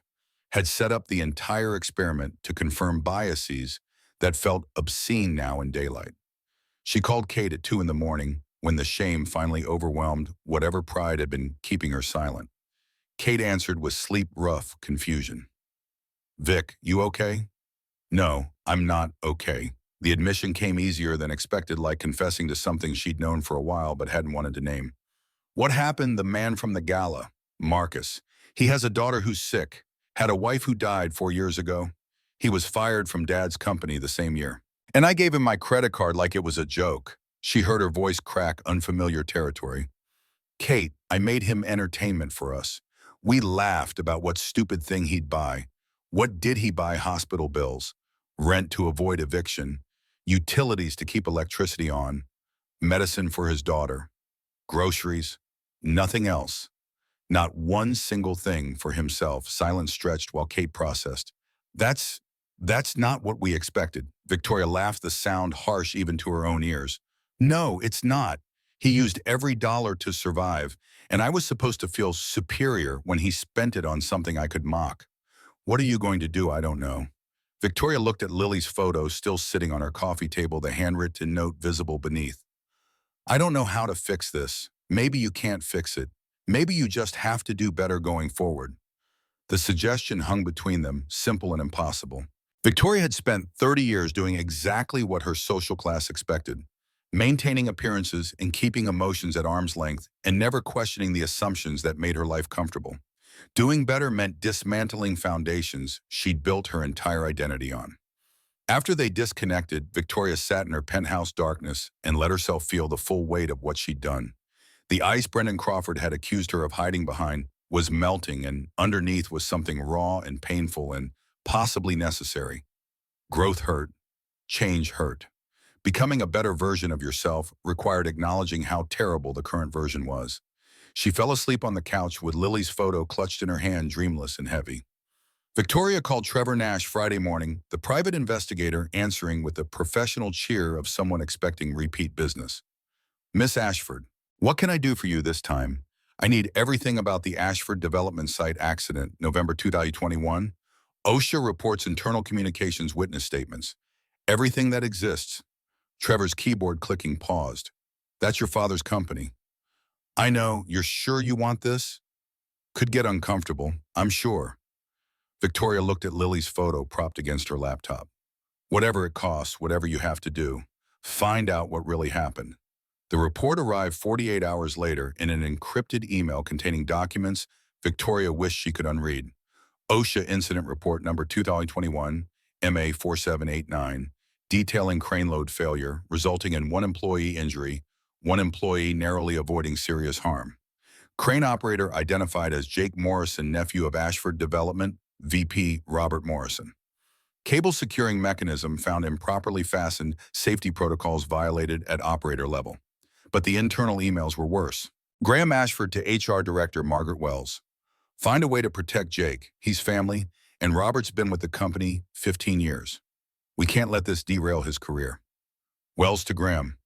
had set up the entire experiment to confirm biases that felt obscene now in daylight. She called Kate at 2 in the morning when the shame finally overwhelmed whatever pride had been keeping her silent. Kate answered with sleep-rough confusion. Vic, you okay? No, I'm not okay. The admission came easier than expected, like confessing to something she'd known for a while but hadn't wanted to name. What happened? The man from the gala, Marcus. He has a daughter who's sick, had a wife who died 4 years ago. He was fired from Dad's company the same year. And I gave him my credit card like it was a joke. She heard her voice crack unfamiliar territory. Kate, I made him entertainment for us. We laughed about what stupid thing he'd buy. What did he buy? Hospital bills, rent to avoid eviction, utilities to keep electricity on, medicine for his daughter, groceries, nothing else. Not one single thing for himself. Silence stretched while Kate processed. That's not what we expected. Victoria laughed, the sound harsh even to her own ears. No, it's not. He used every dollar to survive, and I was supposed to feel superior when he spent it on something I could mock. What are you going to do? I don't know. Victoria looked at Lily's photo still sitting on her coffee table, the handwritten note visible beneath. I don't know how to fix this. Maybe you can't fix it. Maybe you just have to do better going forward. The suggestion hung between them, simple and impossible. Victoria had spent 30 years doing exactly what her social class expected, maintaining appearances and keeping emotions at arm's length and never questioning the assumptions that made her life comfortable. Doing better meant dismantling foundations she'd built her entire identity on. After they disconnected, Victoria sat in her penthouse darkness and let herself feel the full weight of what she'd done. The ice Brendan Crawford had accused her of hiding behind was melting, and underneath was something raw and painful and possibly necessary. Growth hurt. Change hurt. Becoming a better version of yourself required acknowledging how terrible the current version was. She fell asleep on the couch with Lily's photo clutched in her hand, dreamless and heavy. Victoria called Trevor Nash Friday morning, the private investigator answering with the professional cheer of someone expecting repeat business. Miss Ashford, what can I do for you this time? I need everything about the Ashford Development Site accident, November 2021. OSHA reports internal communications witness statements. Everything that exists. Trevor's keyboard clicking paused. That's your father's company. I know, you're sure you want this? Could get uncomfortable, I'm sure. Victoria looked at Lily's photo propped against her laptop. Whatever it costs, whatever you have to do, find out what really happened. The report arrived 48 hours later in an encrypted email containing documents Victoria wished she could unread. OSHA Incident Report Number 2021, MA 4789, detailing crane load failure, resulting in 1 employee injury, 1 employee narrowly avoiding serious harm. Crane operator identified as Jake Morrison, nephew of Ashford Development, VP Robert Morrison. Cable securing mechanism found improperly fastened, safety protocols violated at operator level. But the internal emails were worse. Graham Ashford to HR Director Margaret Wells. Find a way to protect Jake, he's family, and Robert's been with the company 15 years. We can't let this derail his career. Wells to Graham.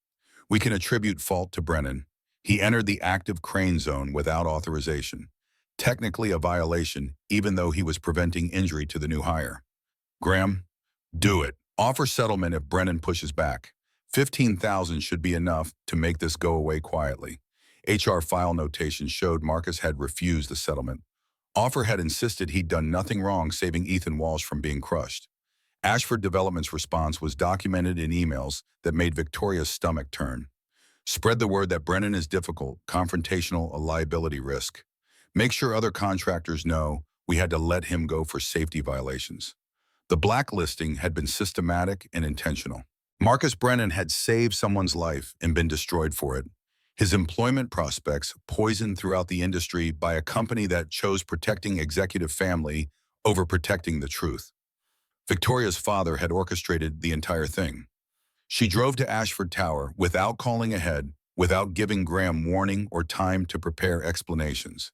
We can attribute fault to Brennan. He entered the active crane zone without authorization. Technically a violation, even though he was preventing injury to the new hire. Graham, do it. Offer settlement if Brennan pushes back. $15,000 should be enough to make this go away quietly. HR file notation showed Marcus had refused the settlement. Offer had insisted he'd done nothing wrong, saving Ethan Walsh from being crushed. Ashford Development's response was documented in emails that made Victoria's stomach turn. Spread the word that Brennan is difficult, confrontational, a liability risk. Make sure other contractors know we had to let him go for safety violations. The blacklisting had been systematic and intentional. Marcus Brennan had saved someone's life and been destroyed for it. His employment prospects poisoned throughout the industry by a company that chose protecting executive family over protecting the truth. Victoria's father had orchestrated the entire thing. She drove to Ashford Tower without calling ahead, without giving Graham warning or time to prepare explanations.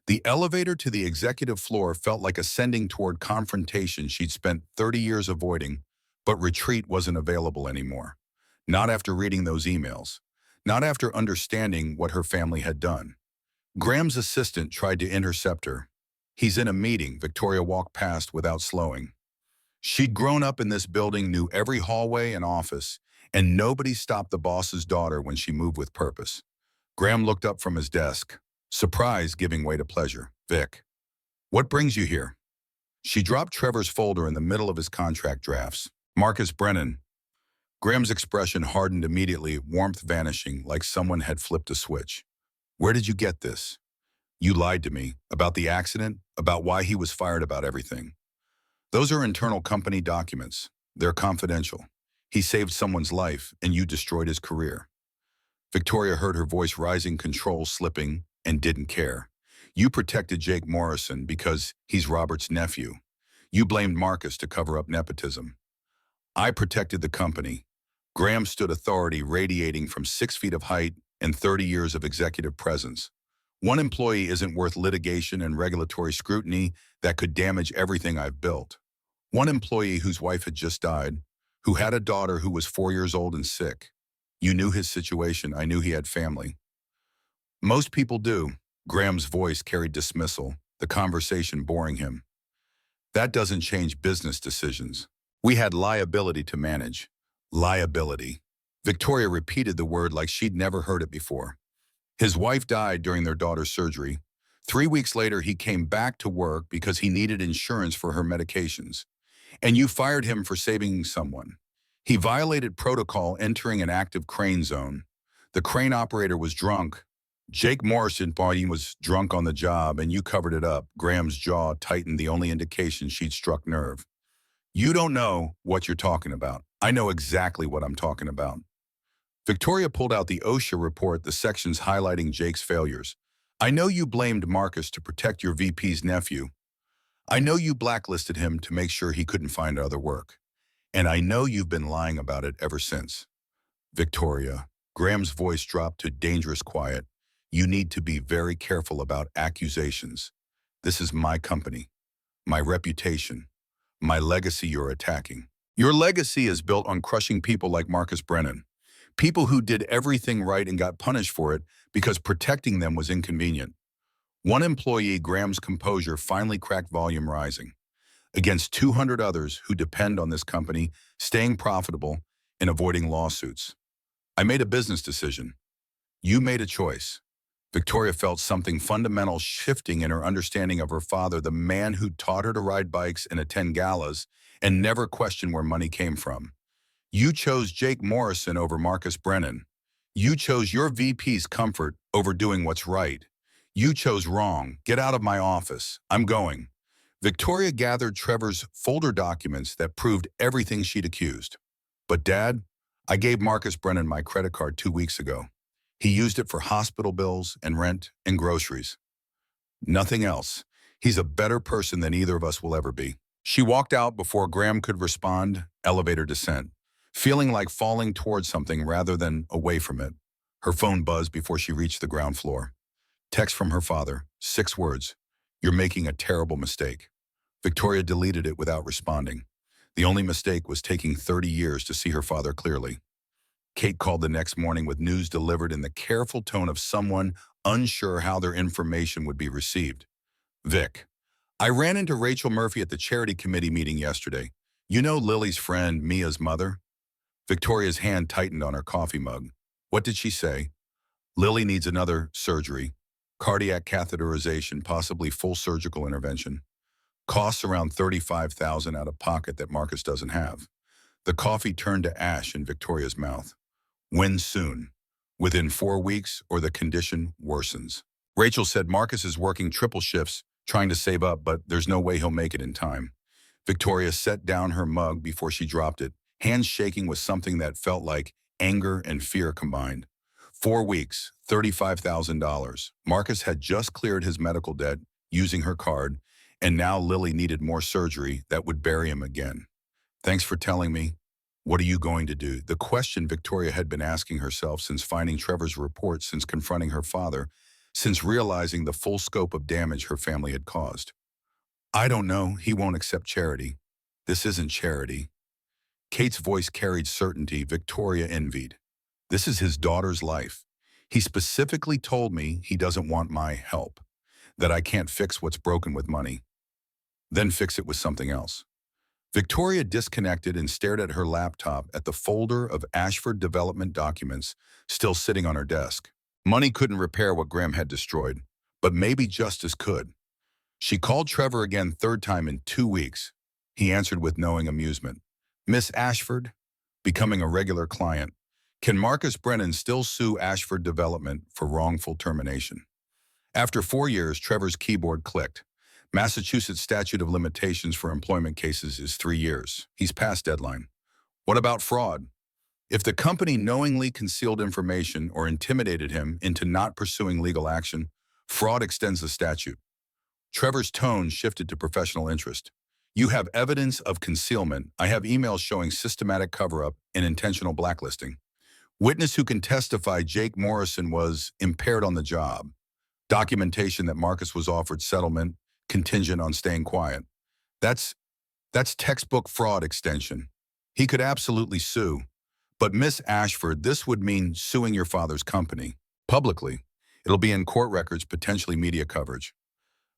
The elevator to the executive floor felt like ascending toward confrontation she'd spent 30 years avoiding, but retreat wasn't available anymore. Not after reading those emails. Not after understanding what her family had done. Graham's assistant tried to intercept her. "He's in a meeting," Victoria walked past without slowing. She'd grown up in this building, knew every hallway and office, and nobody stopped the boss's daughter when she moved with purpose. Graham looked up from his desk, surprise giving way to pleasure. "Vic, what brings you here?" She dropped Trevor's folder in the middle of his contract drafts. "Marcus Brennan." Graham's expression hardened immediately, warmth vanishing like someone had flipped a switch. "Where did you get this?" "You lied to me. About the accident, about why he was fired, about everything." "Those are internal company documents. They're confidential. He saved someone's life, and you destroyed his career." Victoria heard her voice rising, control slipping, and didn't care. "You protected Jake Morrison because he's Robert's nephew. You blamed Marcus to cover up nepotism. I protected the company." Graham stood authority radiating from 6 feet of height and 30 years of executive presence. "One employee isn't worth litigation and regulatory scrutiny that could damage everything I've built. One employee whose wife had just died, who had a daughter who was 4 years old and sick. You knew his situation. I knew he had family." "Most people do." Graham's voice carried dismissal, the conversation boring him. "That doesn't change business decisions. We had liability to manage." Liability. Victoria repeated the word like she'd never heard it before. "His wife died during their daughter's surgery. 3 weeks later, he came back to work because he needed insurance for her medications. And you fired him for saving someone. He violated protocol entering an active crane zone. The crane operator was drunk. Jake Morrison was drunk on the job, and you covered it up." Graham's jaw tightened, the only indication she'd struck nerve. "You don't know what you're talking about." "I know exactly what I'm talking about." Victoria pulled out the OSHA report, the sections highlighting Jake's failures. "I know you blamed Marcus to protect your VP's nephew. I know you blacklisted him to make sure he couldn't find other work. And I know you've been lying about it ever since." "Victoria," Graham's voice dropped to dangerous quiet, "you need to be very careful about accusations. This is my company, my reputation, my legacy you're attacking. Your legacy is built on crushing people like Marcus Brennan. People who did everything right and got punished for it because protecting them was inconvenient." One employee, Graham's composure finally cracked, volume rising. "Against 200 others who depend on this company staying profitable and avoiding lawsuits. I made a business decision. You made a choice." Victoria felt something fundamental shifting in her understanding of her father, the man who taught her to ride bikes and attend galas and never questioned where money came from. "You chose Jake Morrison over Marcus Brennan. You chose your VP's comfort over doing what's right. You chose wrong. Get out of my office. I'm going." Victoria gathered Trevor's folder documents that proved everything she'd accused. "But Dad, I gave Marcus Brennan my credit card 2 weeks ago. He used it for hospital bills and rent and groceries. Nothing else. He's a better person than either of us will ever be." She walked out before Graham could respond, elevator descent, feeling like falling towards something rather than away from it. Her phone buzzed before she reached the ground floor. Text from her father, 6 words, "You're making a terrible mistake." Victoria deleted it without responding. The only mistake was taking 30 years to see her father clearly. Kate called the next morning with news delivered in the careful tone of someone unsure how their information would be received. "Vic, I ran into Rachel Murphy at the charity committee meeting yesterday. You know Lily's friend, Mia's mother?" Victoria's hand tightened on her coffee mug. "What did she say?" "Lily needs another surgery. Cardiac catheterization, possibly full surgical intervention. Costs around $35,000 out of pocket that Marcus doesn't have." The coffee turned to ash in Victoria's mouth. "When soon? Within 4 weeks, or the condition worsens?" Rachel said Marcus is working triple shifts, trying to save up, but there's no way he'll make it in time. Victoria set down her mug before she dropped it, hands shaking with something that felt like anger and fear combined. 4 weeks, $35,000. Marcus had just cleared his medical debt using her card, and now Lily needed more surgery that would bury him again. Thanks for telling me. What are you going to do? The question Victoria had been asking herself since finding Trevor's report, since confronting her father, since realizing the full scope of damage her family had caused. I don't know. He won't accept charity. This isn't charity. Kate's voice carried certainty Victoria envied. This is his daughter's life. He specifically told me he doesn't want my help, that I can't fix what's broken with money, then fix it with something else. Victoria disconnected and stared at her laptop at the folder of Ashford development documents still sitting on her desk. Money couldn't repair what Graham had destroyed, but maybe justice could. She called Trevor again, third time in 2 weeks. He answered with knowing amusement. Miss Ashford, becoming a regular client. Can Marcus Brennan still sue Ashford Development for wrongful termination? After 4 years, Trevor's keyboard clicked. Massachusetts statute of limitations for employment cases is 3 years. He's past deadline. What about fraud? If the company knowingly concealed information or intimidated him into not pursuing legal action, fraud extends the statute. Trevor's tone shifted to professional interest. You have evidence of concealment. I have emails showing systematic cover-up and intentional blacklisting. Witness who can testify Jake Morrison was impaired on the job. Documentation that Marcus was offered settlement contingent on staying quiet. That's textbook fraud extension. He could absolutely sue. But Miss Ashford, this would mean suing your father's company. Publicly. It'll be in court records, potentially media coverage.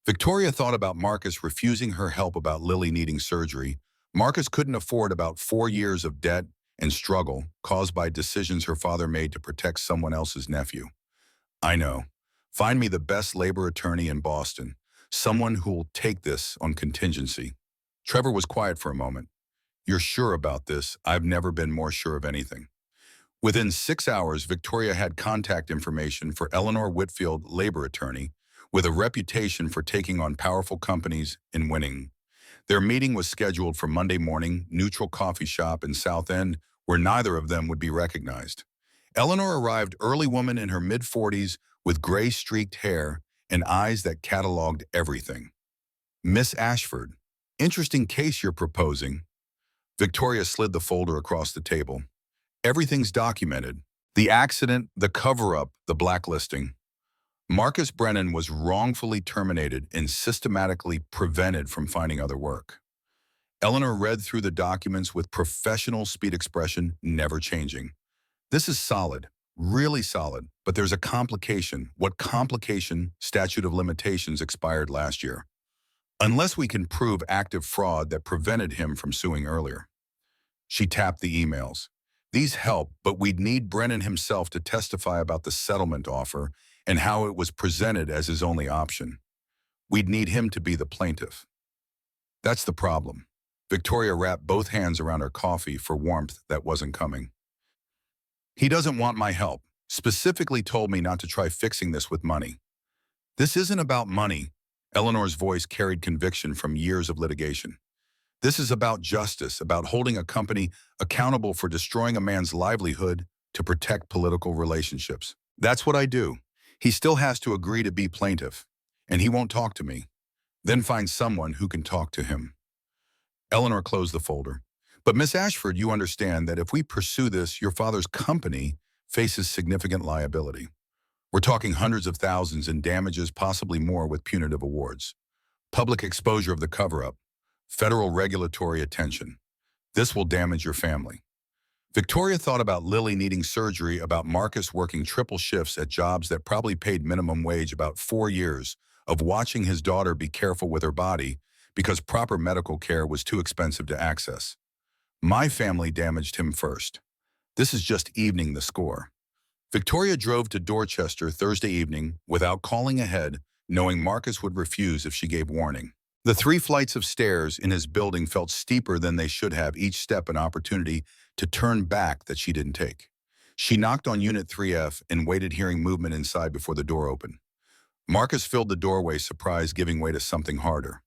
Victoria thought about Marcus refusing her help about Lily needing surgery. Marcus couldn't afford about 4 years of debt and struggle caused by decisions her father made to protect someone else's nephew. I know. Find me the best labor attorney in Boston, someone who'll take this on contingency. Trevor was quiet for a moment. You're sure about this? I've never been more sure of anything. Within 6 hours, Victoria had contact information for Eleanor Whitfield, labor attorney, with a reputation for taking on powerful companies and winning. Their meeting was scheduled for Monday morning, neutral coffee shop in South End, where neither of them would be recognized. Eleanor arrived early, woman in her mid-40s with gray-streaked hair and eyes that cataloged everything. Miss Ashford, interesting case you're proposing. Victoria slid the folder across the table. Everything's documented. The accident, the cover-up, the blacklisting. Marcus Brennan was wrongfully terminated and systematically prevented from finding other work. Eleanor read through the documents with professional speed expression, never changing. This is solid, really solid, but there's a complication. What complication? Statute of limitations expired last year. Unless we can prove active fraud that prevented him from suing earlier. She tapped the emails. These help, but we'd need Brennan himself to testify about the settlement offer and how it was presented as his only option. We'd need him to be the plaintiff. That's the problem. Victoria wrapped both hands around her coffee for warmth that wasn't coming. He doesn't want my help. Specifically told me not to try fixing this with money. This isn't about money. Eleanor's voice carried conviction from years of litigation. This is about justice, about holding a company accountable for destroying a man's livelihood to protect political relationships. That's what I do. He still has to agree to be plaintiff, and he won't talk to me. Then find someone who can talk to him. Eleanor closed the folder. But Miss Ashford, you understand that if we pursue this, your father's company faces significant liability. We're talking hundreds of thousands in damages, possibly more with punitive awards. Public exposure of the cover-up. Federal regulatory attention. This will damage your family. Victoria thought about Lily needing surgery, about Marcus working triple shifts at jobs that probably paid minimum wage, about 4 years of watching his daughter be careful with her body because proper medical care was too expensive to access. My family damaged him first. This is just evening the score. Victoria drove to Dorchester Thursday evening without calling ahead, knowing Marcus would refuse if she gave warning. The 3 flights of stairs in his building felt steeper than they should have, each step an opportunity to turn back that she didn't take. She knocked on Unit 3F and waited, hearing movement inside before the door opened. Marcus filled the doorway, surprise giving way to something harder.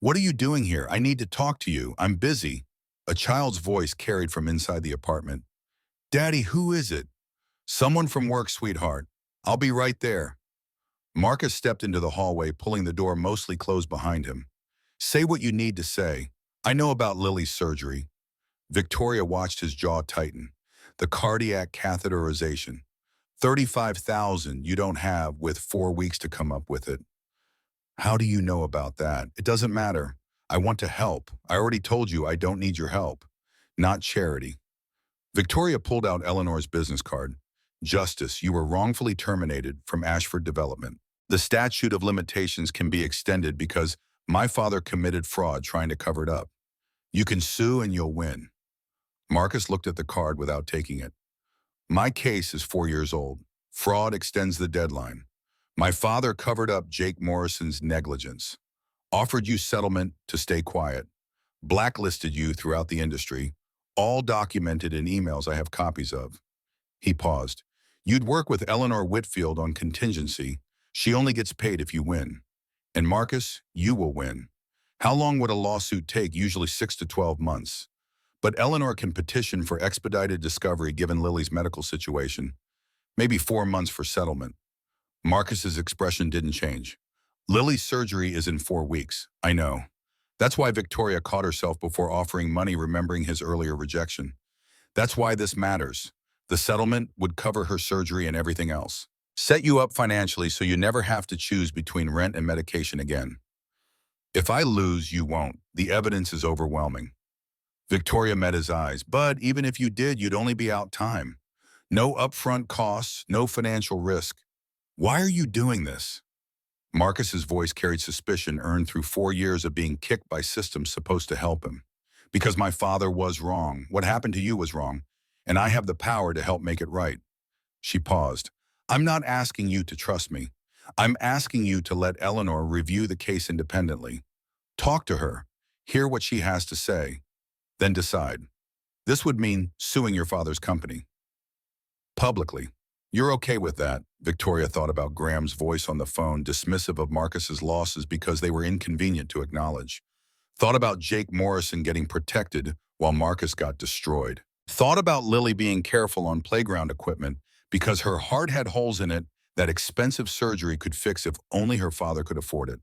What are you doing here? I need to talk to you. I'm busy. A child's voice carried from inside the apartment. Daddy, who is it? Someone from work, sweetheart. I'll be right there. Marcus stepped into the hallway, pulling the door mostly closed behind him. Say what you need to say. I know about Lily's surgery. Victoria watched his jaw tighten. The cardiac catheterization. 35,000 you don't have with 4 weeks to come up with it. How do you know about that? It doesn't matter. I want to help. I already told you I don't need your help. Not charity. Victoria pulled out Eleanor's business card. Justice, you were wrongfully terminated from Ashford Development. The statute of limitations can be extended because my father committed fraud trying to cover it up. You can sue and you'll win. Marcus looked at the card without taking it. My case is 4 years old. Fraud extends the deadline. My father covered up Jake Morrison's negligence, offered you settlement to stay quiet, blacklisted you throughout the industry, all documented in emails I have copies of. He paused. You'd work with Eleanor Whitfield on contingency. She only gets paid if you win. And Marcus, you will win. How long would a lawsuit take? Usually 6 to 12 months. But Eleanor can petition for expedited discovery given Lily's medical situation. Maybe 4 months for settlement. Marcus's expression didn't change. Lily's surgery is in 4 weeks. I know. That's why Victoria caught herself before offering money, remembering his earlier rejection. That's why this matters. The settlement would cover her surgery and everything else. Set you up financially so you never have to choose between rent and medication again. If I lose, you won't. The evidence is overwhelming. Victoria met his eyes. But even if you did, you'd only be out time. No upfront costs, no financial risk. Why are you doing this? Marcus's voice carried suspicion earned through 4 years of being kicked by systems supposed to help him. Because my father was wrong. What happened to you was wrong. And I have the power to help make it right. She paused. I'm not asking you to trust me. I'm asking you to let Eleanor review the case independently. Talk to her. Hear what she has to say. Then decide. This would mean suing your father's company. Publicly. You're okay with that? Victoria thought about Graham's voice on the phone, dismissive of Marcus's losses because they were inconvenient to acknowledge. Thought about Jake Morrison getting protected while Marcus got destroyed. Thought about Lily being careful on playground equipment because her heart had holes in it that expensive surgery could fix if only her father could afford it.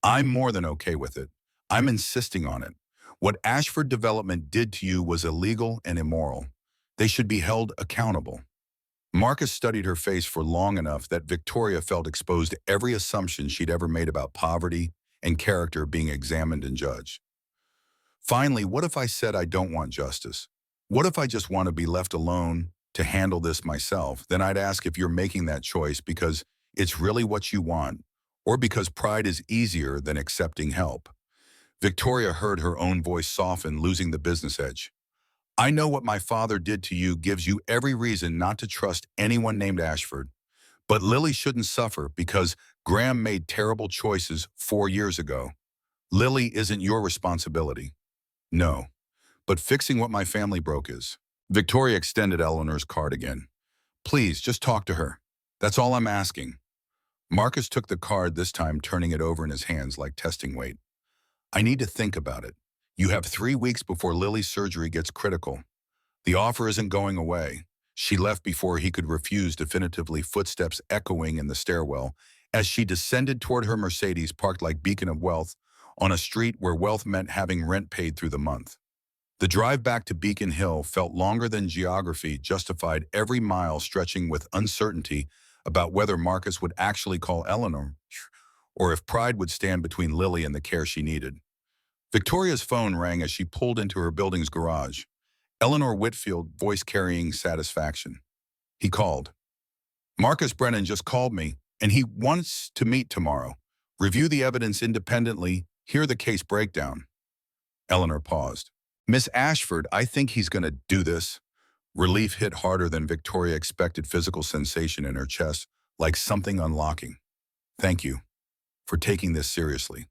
I'm more than okay with it. I'm insisting on it. What Ashford Development did to you was illegal and immoral. They should be held accountable. Marcus studied her face for long enough that Victoria felt exposed to every assumption she'd ever made about poverty and character being examined and judged. Finally, what if I said I don't want justice? What if I just want to be left alone to handle this myself? Then I'd ask if you're making that choice because it's really what you want, or because pride is easier than accepting help. Victoria heard her own voice soften, losing the business edge. I know what my father did to you gives you every reason not to trust anyone named Ashford. But Lily shouldn't suffer because Graham made terrible choices 4 years ago. Lily isn't your responsibility. No. But fixing what my family broke is. Victoria extended Eleanor's card again. Please, just talk to her. That's all I'm asking. Marcus took the card, this time turning it over in his hands like testing weight. I need to think about it. You have 3 weeks before Lily's surgery gets critical. The offer isn't going away. She left before he could refuse definitively, footsteps echoing in the stairwell as she descended toward her Mercedes parked like beacon of wealth on a street where wealth meant having rent paid through the month. The drive back to Beacon Hill felt longer than geography justified, every mile stretching with uncertainty about whether Marcus would actually call Eleanor or if pride would stand between Lily and the care she needed. Victoria's phone rang as she pulled into her building's garage. Eleanor Whitfield, voice carrying satisfaction. He called. Marcus Brennan just called me, and he wants to meet tomorrow. Review the evidence independently, hear the case breakdown. Eleanor paused. Miss Ashford, I think he's going to do this. Relief hit harder than Victoria expected, physical sensation in her chest, like something unlocking. Thank you for taking this seriously.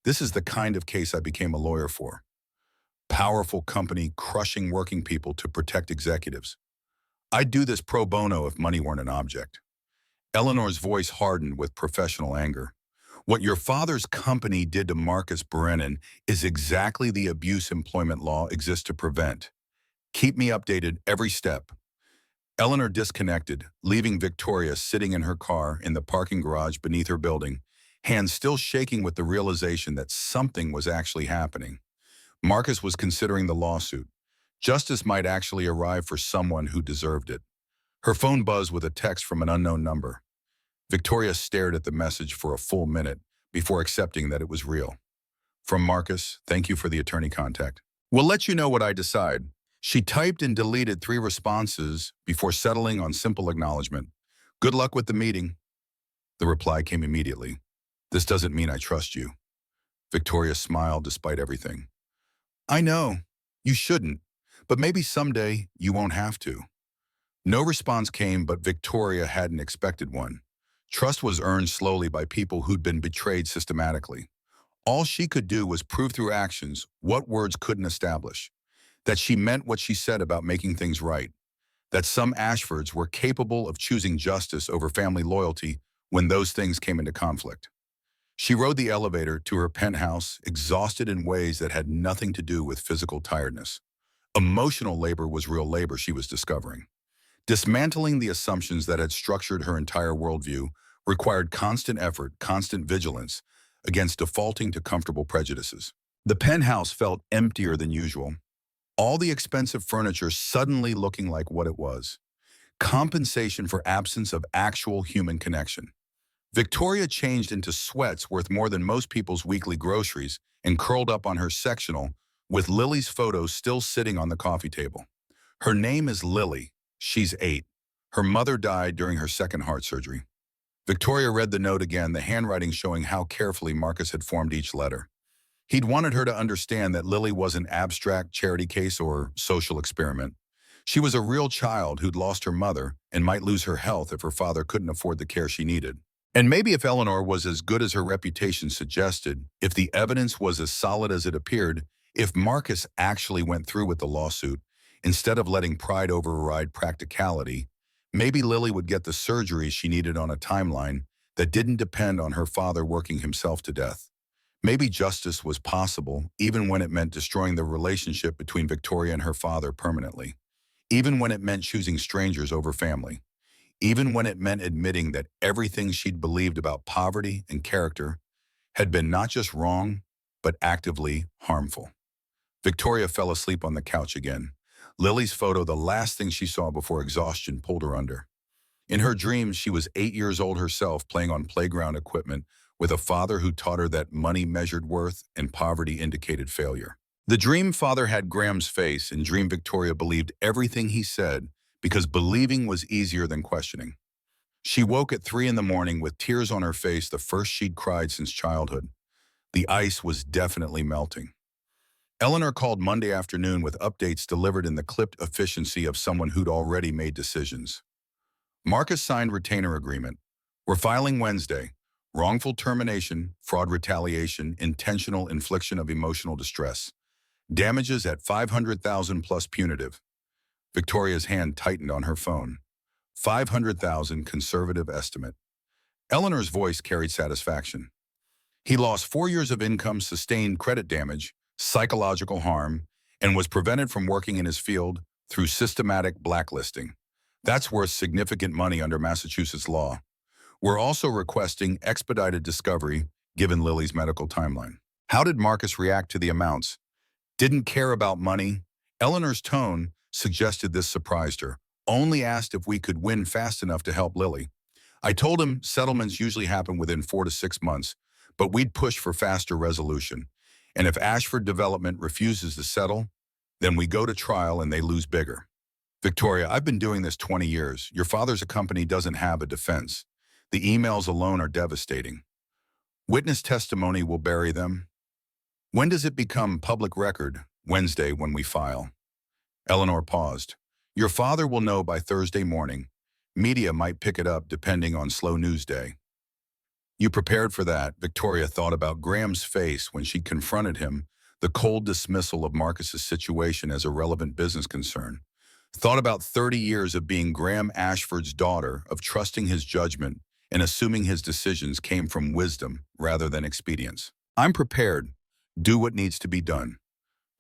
This is the kind of case I became a lawyer for. Powerful company crushing working people to protect executives. I'd do this pro bono if money weren't an object. Eleanor's voice hardened with professional anger. What your father's company did to Marcus Brennan is exactly the abuse employment law exists to prevent. Keep me updated every step. Eleanor disconnected, leaving Victoria sitting in her car in the parking garage beneath her building, hands still shaking with the realization that something was actually happening. Marcus was considering the lawsuit. Justice might actually arrive for someone who deserved it. Her phone buzzed with a text from an unknown number. Victoria stared at the message for a full minute before accepting that it was real. From Marcus, thank you for the attorney contact. We'll let you know what I decide. She typed and deleted 3 responses before settling on simple acknowledgement. Good luck with the meeting. The reply came immediately. This doesn't mean I trust you. Victoria smiled despite everything. I know. You shouldn't. But maybe someday you won't have to. No response came, but Victoria hadn't expected one. Trust was earned slowly by people who'd been betrayed systematically. All she could do was prove through actions what words couldn't establish. That she meant what she said about making things right. That some Ashfords were capable of choosing justice over family loyalty when those things came into conflict. She rode the elevator to her penthouse, exhausted in ways that had nothing to do with physical tiredness. Emotional labor was real labor, she was discovering. Dismantling the assumptions that had structured her entire worldview required constant effort, constant vigilance against defaulting to comfortable prejudices. The penthouse felt emptier than usual. All the expensive furniture suddenly looking like what it was. Compensation for absence of actual human connection. Victoria changed into sweats worth more than most people's weekly groceries and curled up on her sectional with Lily's photo still sitting on the coffee table. Her name is Lily. She's 8. Her mother died during her second heart surgery. Victoria read the note again, the handwriting showing how carefully Marcus had formed each letter. He'd wanted her to understand that Lily was an abstract charity case or social experiment. She was a real child who'd lost her mother and might lose her health if her father couldn't afford the care she needed. And maybe if Eleanor was as good as her reputation suggested, if the evidence was as solid as it appeared, if Marcus actually went through with the lawsuit, instead of letting pride override practicality, maybe Lily would get the surgery she needed on a timeline that didn't depend on her father working himself to death. Maybe justice was possible, even when it meant destroying the relationship between Victoria and her father permanently, even when it meant choosing strangers over family, even when it meant admitting that everything she'd believed about poverty and character had been not just wrong, but actively harmful. Victoria fell asleep on the couch again. Lily's photo, the last thing she saw before exhaustion pulled her under. In her dreams, she was 8 years old herself, playing on playground equipment with a father who taught her that money measured worth and poverty indicated failure. The dream father had Graham's face, and dream Victoria believed everything he said because believing was easier than questioning. She woke at 3 in the morning with tears on her face, the first she'd cried since childhood. The ice was definitely melting. Eleanor called Monday afternoon with updates delivered in the clipped efficiency of someone who'd already made decisions. Marcus signed retainer agreement. We're filing Wednesday. Wrongful termination, fraud retaliation, intentional infliction of emotional distress. Damages at $500,000 plus punitive. Victoria's hand tightened on her phone. $500,000 conservative estimate. Eleanor's voice carried satisfaction. He lost 4 years of income, sustained credit damage, psychological harm, and was prevented from working in his field through systematic blacklisting. That's worth significant money under Massachusetts law. We're also requesting expedited discovery given Lily's medical timeline. How did Marcus react to the amounts? Didn't care about money? Eleanor's tone suggested this surprised her. Only asked if we could win fast enough to help Lily. I told him settlements usually happen within 4 to 6 months, but we'd push for faster resolution. And if Ashford Development refuses to settle, then we go to trial and they lose bigger. Victoria, I've been doing this 20 years. Your father's company doesn't have a defense. The emails alone are devastating. Witness testimony will bury them. When does it become public record? Wednesday, when we file. Eleanor paused. Your father will know by Thursday morning. Media might pick it up depending on slow news day. You prepared for that? Victoria thought about Graham's face when she confronted him, the cold dismissal of Marcus's situation as a relevant business concern. Thought about 30 years of being Graham Ashford's daughter, of trusting his judgment, and assuming his decisions came from wisdom rather than expedience. I'm prepared. Do what needs to be done.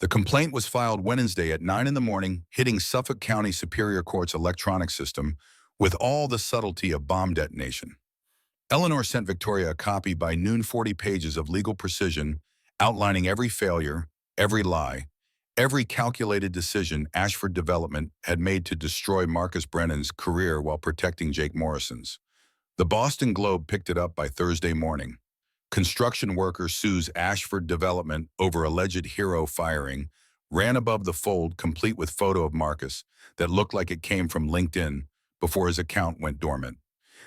The complaint was filed Wednesday at 9 in the morning, hitting Suffolk County Superior Court's electronic system with all the subtlety of bomb detonation. Eleanor sent Victoria a copy by noon, 40 pages of legal precision, outlining every failure, every lie, every calculated decision Ashford Development had made to destroy Marcus Brennan's career while protecting Jake Morrison's. The Boston Globe picked it up by Thursday morning. Construction worker sues Ashford Development over alleged hero firing, ran above the fold complete with photo of Marcus that looked like it came from LinkedIn before his account went dormant.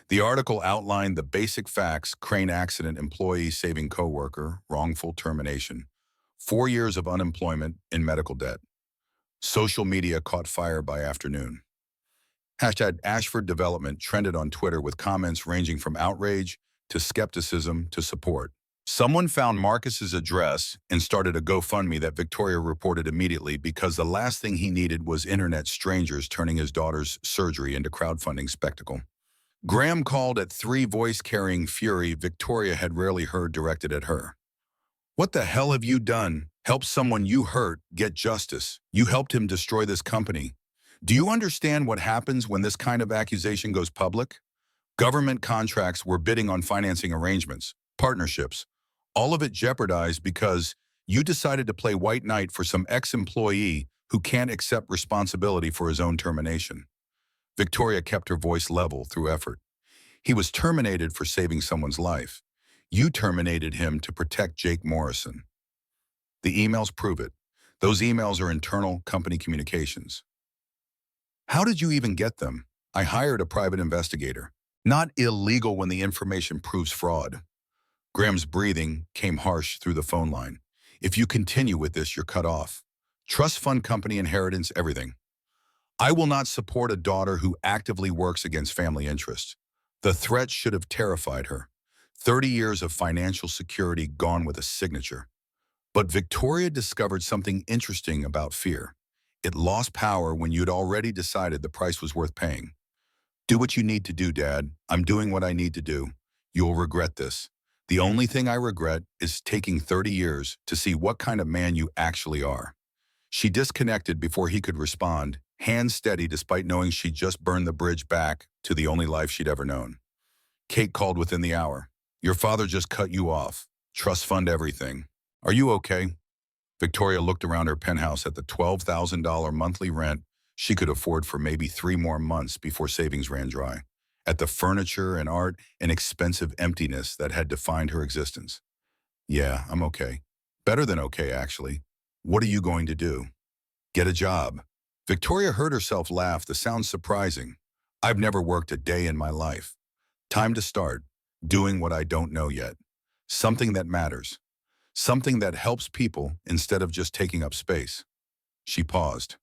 The article outlined the basic facts: crane accident, employee saving coworker, wrongful termination, 4 years of unemployment and medical debt. Social media caught fire by afternoon. Hashtag Ashford Development trended on Twitter with comments ranging from outrage to skepticism to support. Someone found Marcus's address and started a GoFundMe that Victoria reported immediately because the last thing he needed was internet strangers turning his daughter's surgery into crowdfunding spectacle. Graham called at 3 voice-carrying fury Victoria had rarely heard directed at her. What the hell have you done? Help someone you hurt get justice. You helped him destroy this company. Do you understand what happens when this kind of accusation goes public? Government contracts were bidding on financing arrangements, partnerships, all of it jeopardized because you decided to play white knight for some ex-employee who can't accept responsibility for his own termination. Victoria kept her voice level through effort. He was terminated for saving someone's life. You terminated him to protect Jake Morrison. The emails prove it. Those emails are internal company communications. How did you even get them? I hired a private investigator. Not illegal when the information proves fraud. Graham's breathing came harsh through the phone line. If you continue with this, you're cut off. Trust fund company inheritance, everything. I will not support a daughter who actively works against family interests. The threat should have terrified her. 30 years of financial security gone with a signature. But Victoria discovered something interesting about fear. It lost power when you'd already decided the price was worth paying. Do what you need to do, Dad. I'm doing what I need to do. You'll regret this. The only thing I regret is taking 30 years to see what kind of man you actually are. She disconnected before he could respond, hands steady despite knowing she'd just burned the bridge back to the only life she'd ever known. Kate called within the hour. Your father just cut you off. Trust fund everything. Are you okay? Victoria looked around her penthouse at the $12,000 monthly rent she could afford for maybe 3 more months before savings ran dry, at the furniture and art and expensive emptiness that had defined her existence. Yeah, I'm okay. Better than okay, actually. What are you going to do? Get a job. Victoria heard herself laugh, the sound surprising. I've never worked a day in my life. Time to start, doing what I don't know yet. Something that matters. Something that helps people instead of just taking up space. She paused.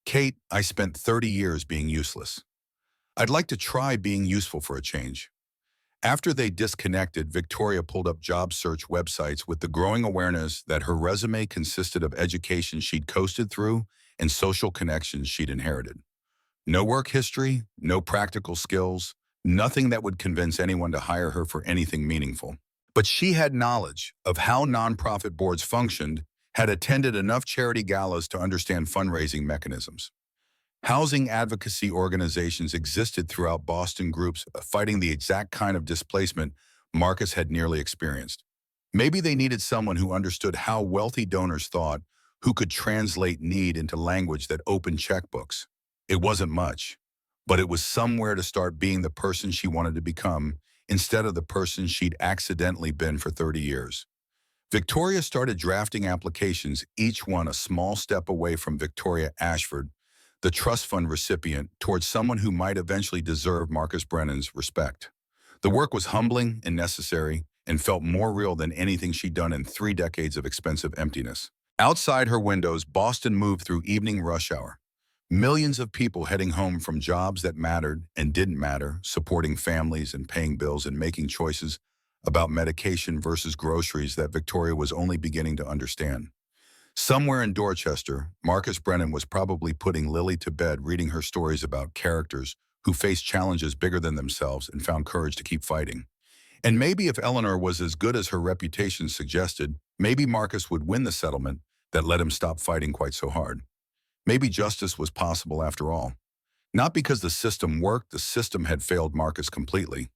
Kate, I spent 30 years being useless. I'd like to try being useful for a change. After they disconnected, Victoria pulled up job search websites with the growing awareness that her resume consisted of education she'd coasted through and social connections she'd inherited. No work history, no practical skills, nothing that would convince anyone to hire her for anything meaningful. But she had knowledge of how nonprofit boards functioned, had attended enough charity galas to understand fundraising mechanisms. Housing advocacy organizations existed throughout Boston, groups fighting the exact kind of displacement Marcus had nearly experienced. Maybe they needed someone who understood how wealthy donors thought, who could translate need into language that opened checkbooks. It wasn't much, but it was somewhere to start being the person she wanted to become instead of the person she'd accidentally been for 30 years. Victoria started drafting applications, each one a small step away from Victoria Ashford, the trust fund recipient, towards someone who might eventually deserve Marcus Brennan's respect. The work was humbling and necessary and felt more real than anything she'd done in 3 decades of expensive emptiness. Outside her windows, Boston moved through evening rush hour. Millions of people heading home from jobs that mattered and didn't matter, supporting families and paying bills and making choices about medication versus groceries that Victoria was only beginning to understand. Somewhere in Dorchester, Marcus Brennan was probably putting Lily to bed, reading her stories about characters who faced challenges bigger than themselves and found courage to keep fighting. And maybe if Eleanor was as good as her reputation suggested, maybe Marcus would win the settlement that let him stop fighting quite so hard. Maybe justice was possible after all. Not because the system worked, the system had failed Marcus completely,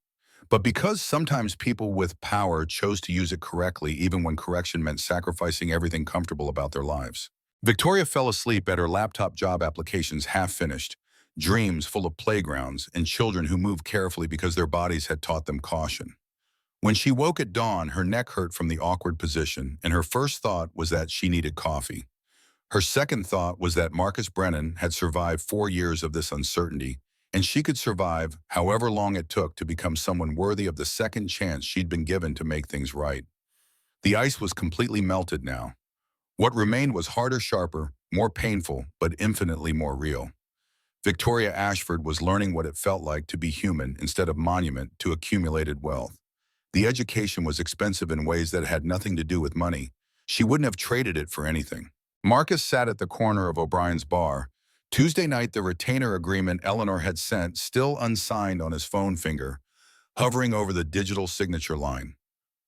but because sometimes people with power chose to use it correctly even when correction meant sacrificing everything comfortable about their lives. Victoria fell asleep at her laptop job applications half finished, dreams full of playgrounds and children who moved carefully because their bodies had taught them caution. When she woke at dawn, her neck hurt from the awkward position, and her first thought was that she needed coffee. Her second thought was that Marcus Brennan had survived 4 years of this uncertainty, and she could survive however long it took to become someone worthy of the second chance she'd been given to make things right. The ice was completely melted now. What remained was harder, sharper, more painful, but infinitely more real. Victoria Ashford was learning what it felt like to be human instead of monument to accumulated wealth. The education was expensive in ways that had nothing to do with money. She wouldn't have traded it for anything. Marcus sat at the corner of O'Brien's bar. Tuesday night, the retainer agreement Eleanor had sent, still unsigned on his phone finger, hovering over the digital signature line.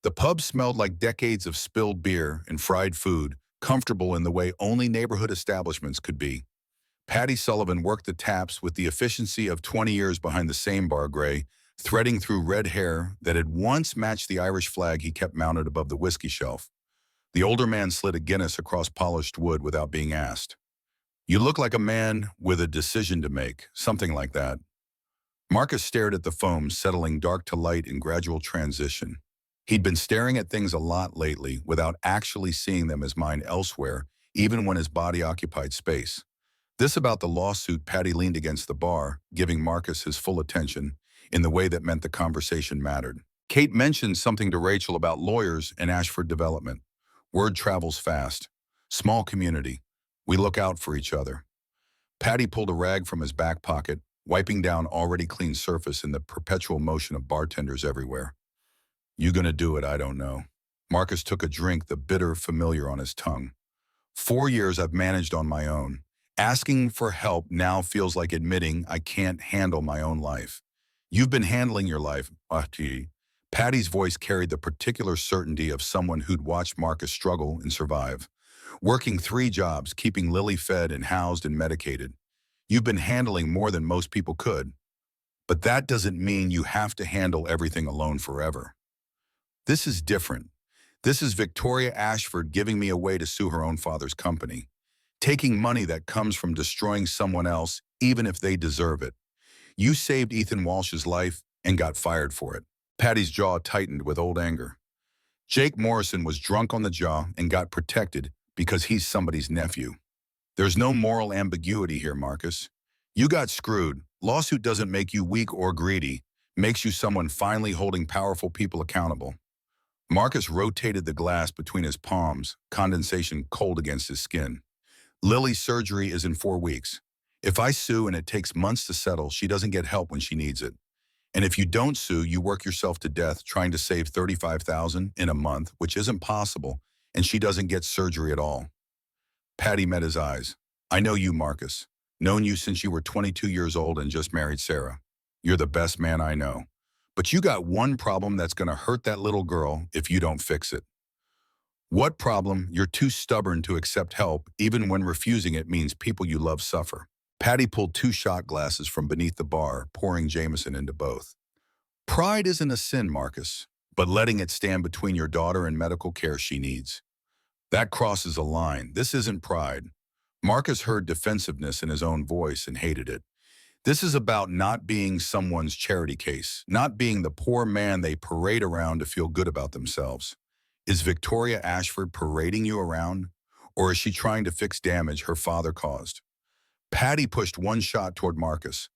The pub smelled like decades of spilled beer and fried food, comfortable in the way only neighborhood establishments could be. Patty Sullivan worked the taps with the efficiency of 20 years behind the same bar gray, threading through red hair that had once matched the Irish flag he kept mounted above the whiskey shelf. The older man slid a Guinness across polished wood without being asked. "You look like a man with a decision to make," something like that. Marcus stared at the foam, settling dark to light in gradual transition. He'd been staring at things a lot lately without actually seeing them as mine elsewhere, even when his body occupied space. This about the lawsuit. Patty leaned against the bar, giving Marcus his full attention in the way that meant the conversation mattered. Kate mentioned something to Rachel about lawyers and Ashford development. Word travels fast. Small community. We look out for each other. Patty pulled a rag from his back pocket, wiping down already clean surface in the perpetual motion of bartenders everywhere. "You gonna do it, I don't know." Marcus took a drink, the bitter familiar on his tongue. 4 years I've managed on my own. Asking for help now feels like admitting I can't handle my own life. You've been handling your life, Ahti. Patty's voice carried the particular certainty of someone who'd watched Marcus struggle and survive. Working 3 jobs, keeping Lily fed and housed and medicated. You've been handling more than most people could. But that doesn't mean you have to handle everything alone forever. This is different. This is Victoria Ashford giving me a way to sue her own father's company. Taking money that comes from destroying someone else, even if they deserve it. You saved Ethan Walsh's life and got fired for it. Patty's jaw tightened with old anger. Jake Morrison was drunk on the jaw and got protected because he's somebody's nephew. There's no moral ambiguity here, Marcus. You got screwed. Lawsuit doesn't make you weak or greedy. Makes you someone finally holding powerful people accountable. Marcus rotated the glass between his palms, condensation cold against his skin. Lily's surgery is in 4 weeks. If I sue and it takes months to settle, she doesn't get help when she needs it. And if you don't sue, you work yourself to death trying to save $35,000 in a month, which isn't possible, and she doesn't get surgery at all. Patty met his eyes. "I know you, Marcus. Known you since you were 22 years old and just married Sarah. You're the best man I know. But you got one problem that's going to hurt that little girl if you don't fix it." "What problem?" "You're too stubborn to accept help, even when refusing it means people you love suffer." Patty pulled 2 shot glasses from beneath the bar, pouring Jameson into both. "Pride isn't a sin, Marcus, but letting it stand between your daughter and medical care she needs. That crosses a line. This isn't pride." Marcus heard defensiveness in his own voice and hated it. This is about not being someone's charity case, not being the poor man they parade around to feel good about themselves. Is Victoria Ashford parading you around, or is she trying to fix damage her father caused? Patty pushed 1 shot toward Marcus.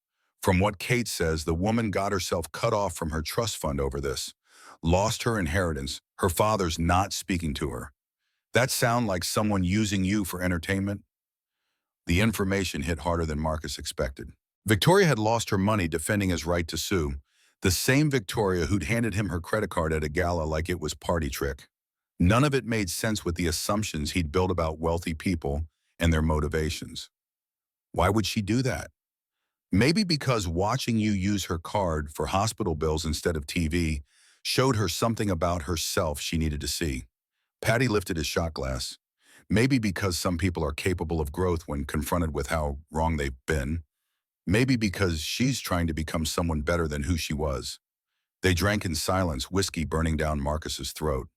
From what Kate says, the woman got herself cut off from her trust fund over this. Lost her inheritance. Her father's not speaking to her. That sound like someone using you for entertainment? The information hit harder than Marcus expected. Victoria had lost her money defending his right to sue. The same Victoria who'd handed him her credit card at a gala like it was party trick. None of it made sense with the assumptions he'd built about wealthy people and their motivations. Why would she do that? Maybe because watching you use her card for hospital bills instead of TV showed her something about herself she needed to see. Patty lifted his shot glass. Maybe because some people are capable of growth when confronted with how wrong they've been. Maybe because she's trying to become someone better than who she was. They drank in silence, whiskey burning down Marcus's throat.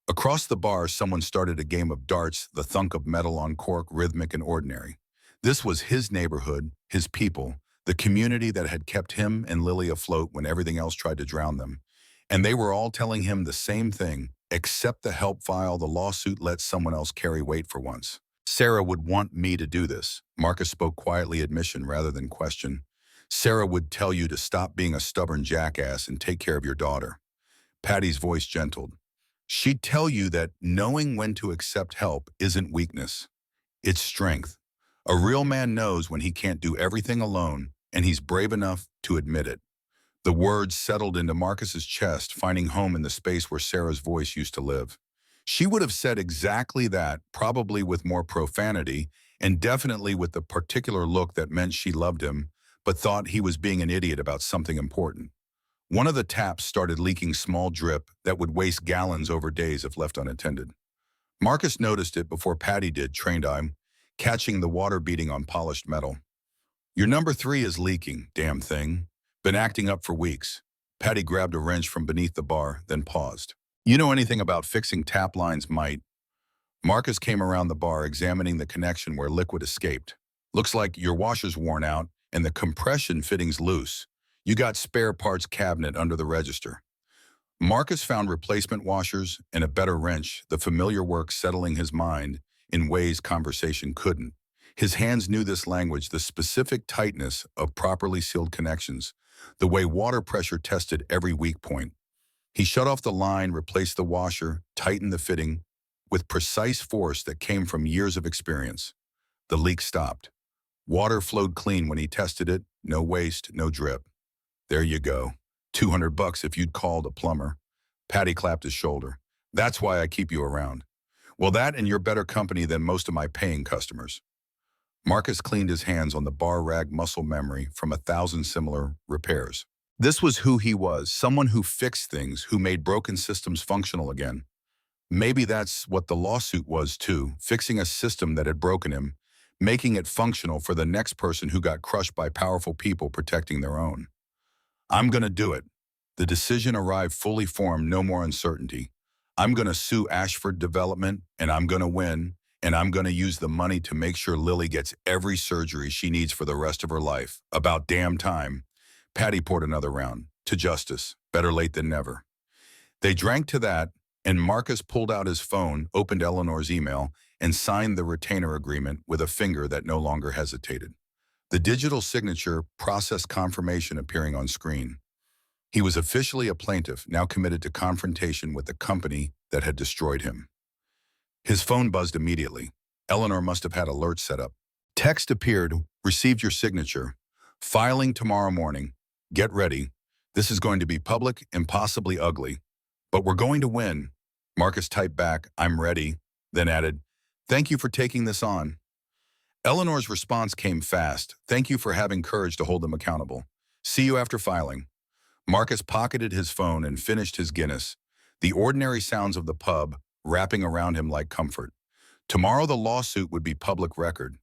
Across the bar, someone started a game of darts, the thunk of metal on cork, rhythmic and ordinary. This was his neighborhood, his people, the community that had kept him and Lily afloat when everything else tried to drown them. And they were all telling him the same thing: accept the help file, the lawsuit, let someone else carry weight for once. Sarah would want me to do this. Marcus spoke quietly, admission rather than question. Sarah would tell you to stop being a stubborn jackass and take care of your daughter. Patty's voice gentled. She'd tell you that knowing when to accept help isn't weakness. It's strength. A real man knows when he can't do everything alone, and he's brave enough to admit it. The words settled into Marcus's chest, finding home in the space where Sarah's voice used to live. She would have said exactly that, probably with more profanity, and definitely with the particular look that meant she loved him, but thought he was being an idiot about something important. One of the taps started leaking small drip that would waste gallons over days if left unattended. Marcus noticed it before Patty did, trained eye, catching the water beating on polished metal. Your number 3 is leaking, damn thing. Been acting up for weeks. Patty grabbed a wrench from beneath the bar, then paused. You know anything about fixing tap lines, might? Marcus came around the bar, examining the connection where liquid escaped. Looks like your washer's worn out and the compression fitting's loose. You got spare parts cabinet under the register. Marcus found replacement washers and a better wrench, the familiar work settling his mind in ways conversation couldn't. His hands knew this language, the specific tightness of properly sealed connections, the way water pressure tested every weak point. He shut off the line, replaced the washer, tightened the fitting with precise force that came from years of experience. The leak stopped. Water flowed clean when he tested it, no waste, no drip. There you go. $200 if you'd called a plumber. Patty clapped his shoulder. That's why I keep you around. Well, that and you're better company than most of my paying customers. Marcus cleaned his hands on the bar rag, muscle memory from 1,000 similar repairs. This was who he was, someone who fixed things, who made broken systems functional again. Maybe that's what the lawsuit was too, fixing a system that had broken him, making it functional for the next person who got crushed by powerful people protecting their own. I'm gonna do it. The decision arrived fully formed, no more uncertainty. I'm gonna sue Ashford Development, and I'm gonna win, and I'm gonna use the money to make sure Lily gets every surgery she needs for the rest of her life. About damn time. Patty poured another round. To justice. Better late than never. They drank to that, and Marcus pulled out his phone, opened Eleanor's email, and signed the retainer agreement with a finger that no longer hesitated. The digital signature processed confirmation appearing on screen. He was officially a plaintiff, now committed to confrontation with the company that had destroyed him. His phone buzzed immediately. Eleanor must have had alerts set up. Text appeared, received your signature. Filing tomorrow morning. Get ready. This is going to be public and possibly ugly. But we're going to win. Marcus typed back, I'm ready, then added, thank you for taking this on. Eleanor's response came fast. Thank you for having courage to hold them accountable. See you after filing. Marcus pocketed his phone and finished his Guinness, the ordinary sounds of the pub wrapping around him like comfort. Tomorrow the lawsuit would be public record.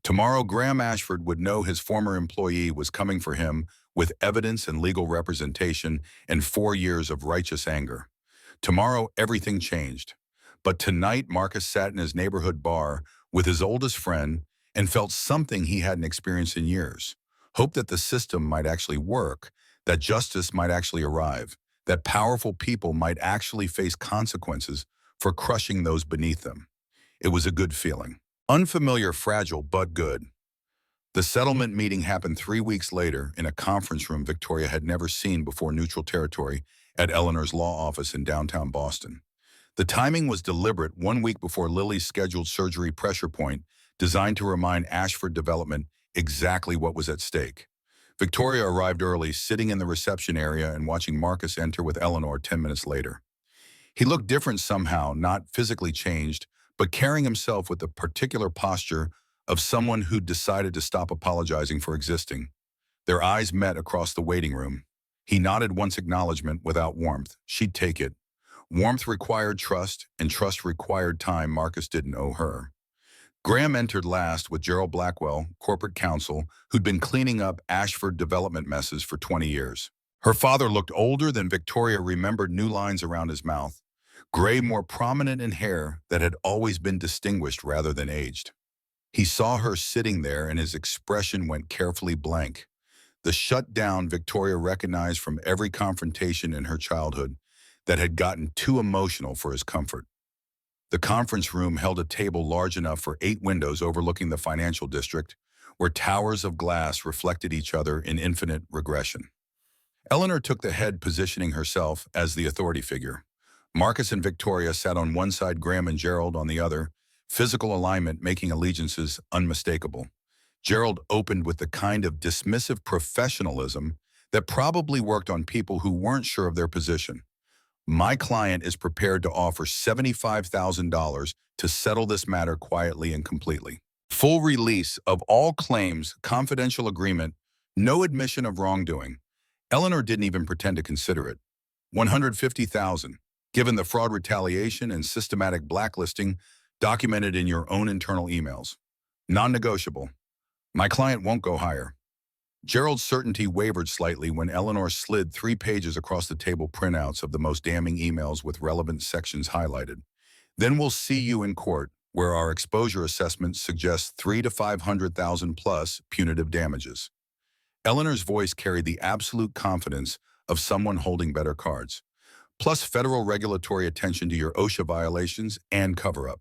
Tomorrow Graham Ashford would know his former employee was coming for him with evidence and legal representation and 4 years of righteous anger. Tomorrow everything changed. But tonight Marcus sat in his neighborhood bar with his oldest friend and felt something he hadn't experienced in years. Hope that the system might actually work, that justice might actually arrive, that powerful people might actually face consequences for crushing those beneath them. It was a good feeling. Unfamiliar, fragile, but good. The settlement meeting happened 3 weeks later in a conference room Victoria had never seen before, neutral territory at Eleanor's law office in downtown Boston. The timing was deliberate, 1 week before Lily's scheduled surgery pressure point, designed to remind Ashford Development exactly what was at stake. Victoria arrived early, sitting in the reception area and watching Marcus enter with Eleanor 10 minutes later. He looked different somehow, not physically changed, but carrying himself with the particular posture of someone who'd decided to stop apologizing for existing. Their eyes met across the waiting room. He nodded once acknowledgement without warmth. She'd take it. Warmth required trust, and trust required time Marcus didn't owe her. Graham entered last with Gerald Blackwell, corporate counsel, who'd been cleaning up Ashford development messes for 20 years. Her father looked older than Victoria remembered, new lines around his mouth, gray more prominent in hair that had always been distinguished rather than aged. He saw her sitting there and his expression went carefully blank. The shut-down Victoria recognized from every confrontation in her childhood that had gotten too emotional for his comfort. The conference room held a table large enough for 8 windows overlooking the financial district, where towers of glass reflected each other in infinite regression. Eleanor took the head, positioning herself as the authority figure. Marcus and Victoria sat on one side, Graham and Gerald on the other, physical alignment making allegiances unmistakable. Gerald opened with the kind of dismissive professionalism that probably worked on people who weren't sure of their position. My client is prepared to offer $75,000 to settle this matter quietly and completely. Full release of all claims, confidential agreement, no admission of wrongdoing. Eleanor didn't even pretend to consider it. $150,000, given the fraud, retaliation, and systematic blacklisting documented in your own internal emails. Non-negotiable. My client won't go higher. Gerald's certainty wavered slightly when Eleanor slid 3 pages across the table, printouts of the most damning emails with relevant sections highlighted. Then we'll see you in court, where our exposure assessment suggests 300,000 to 500,000 plus punitive damages. Eleanor's voice carried the absolute confidence of someone holding better cards, plus federal regulatory attention to your OSHA violations and cover-up,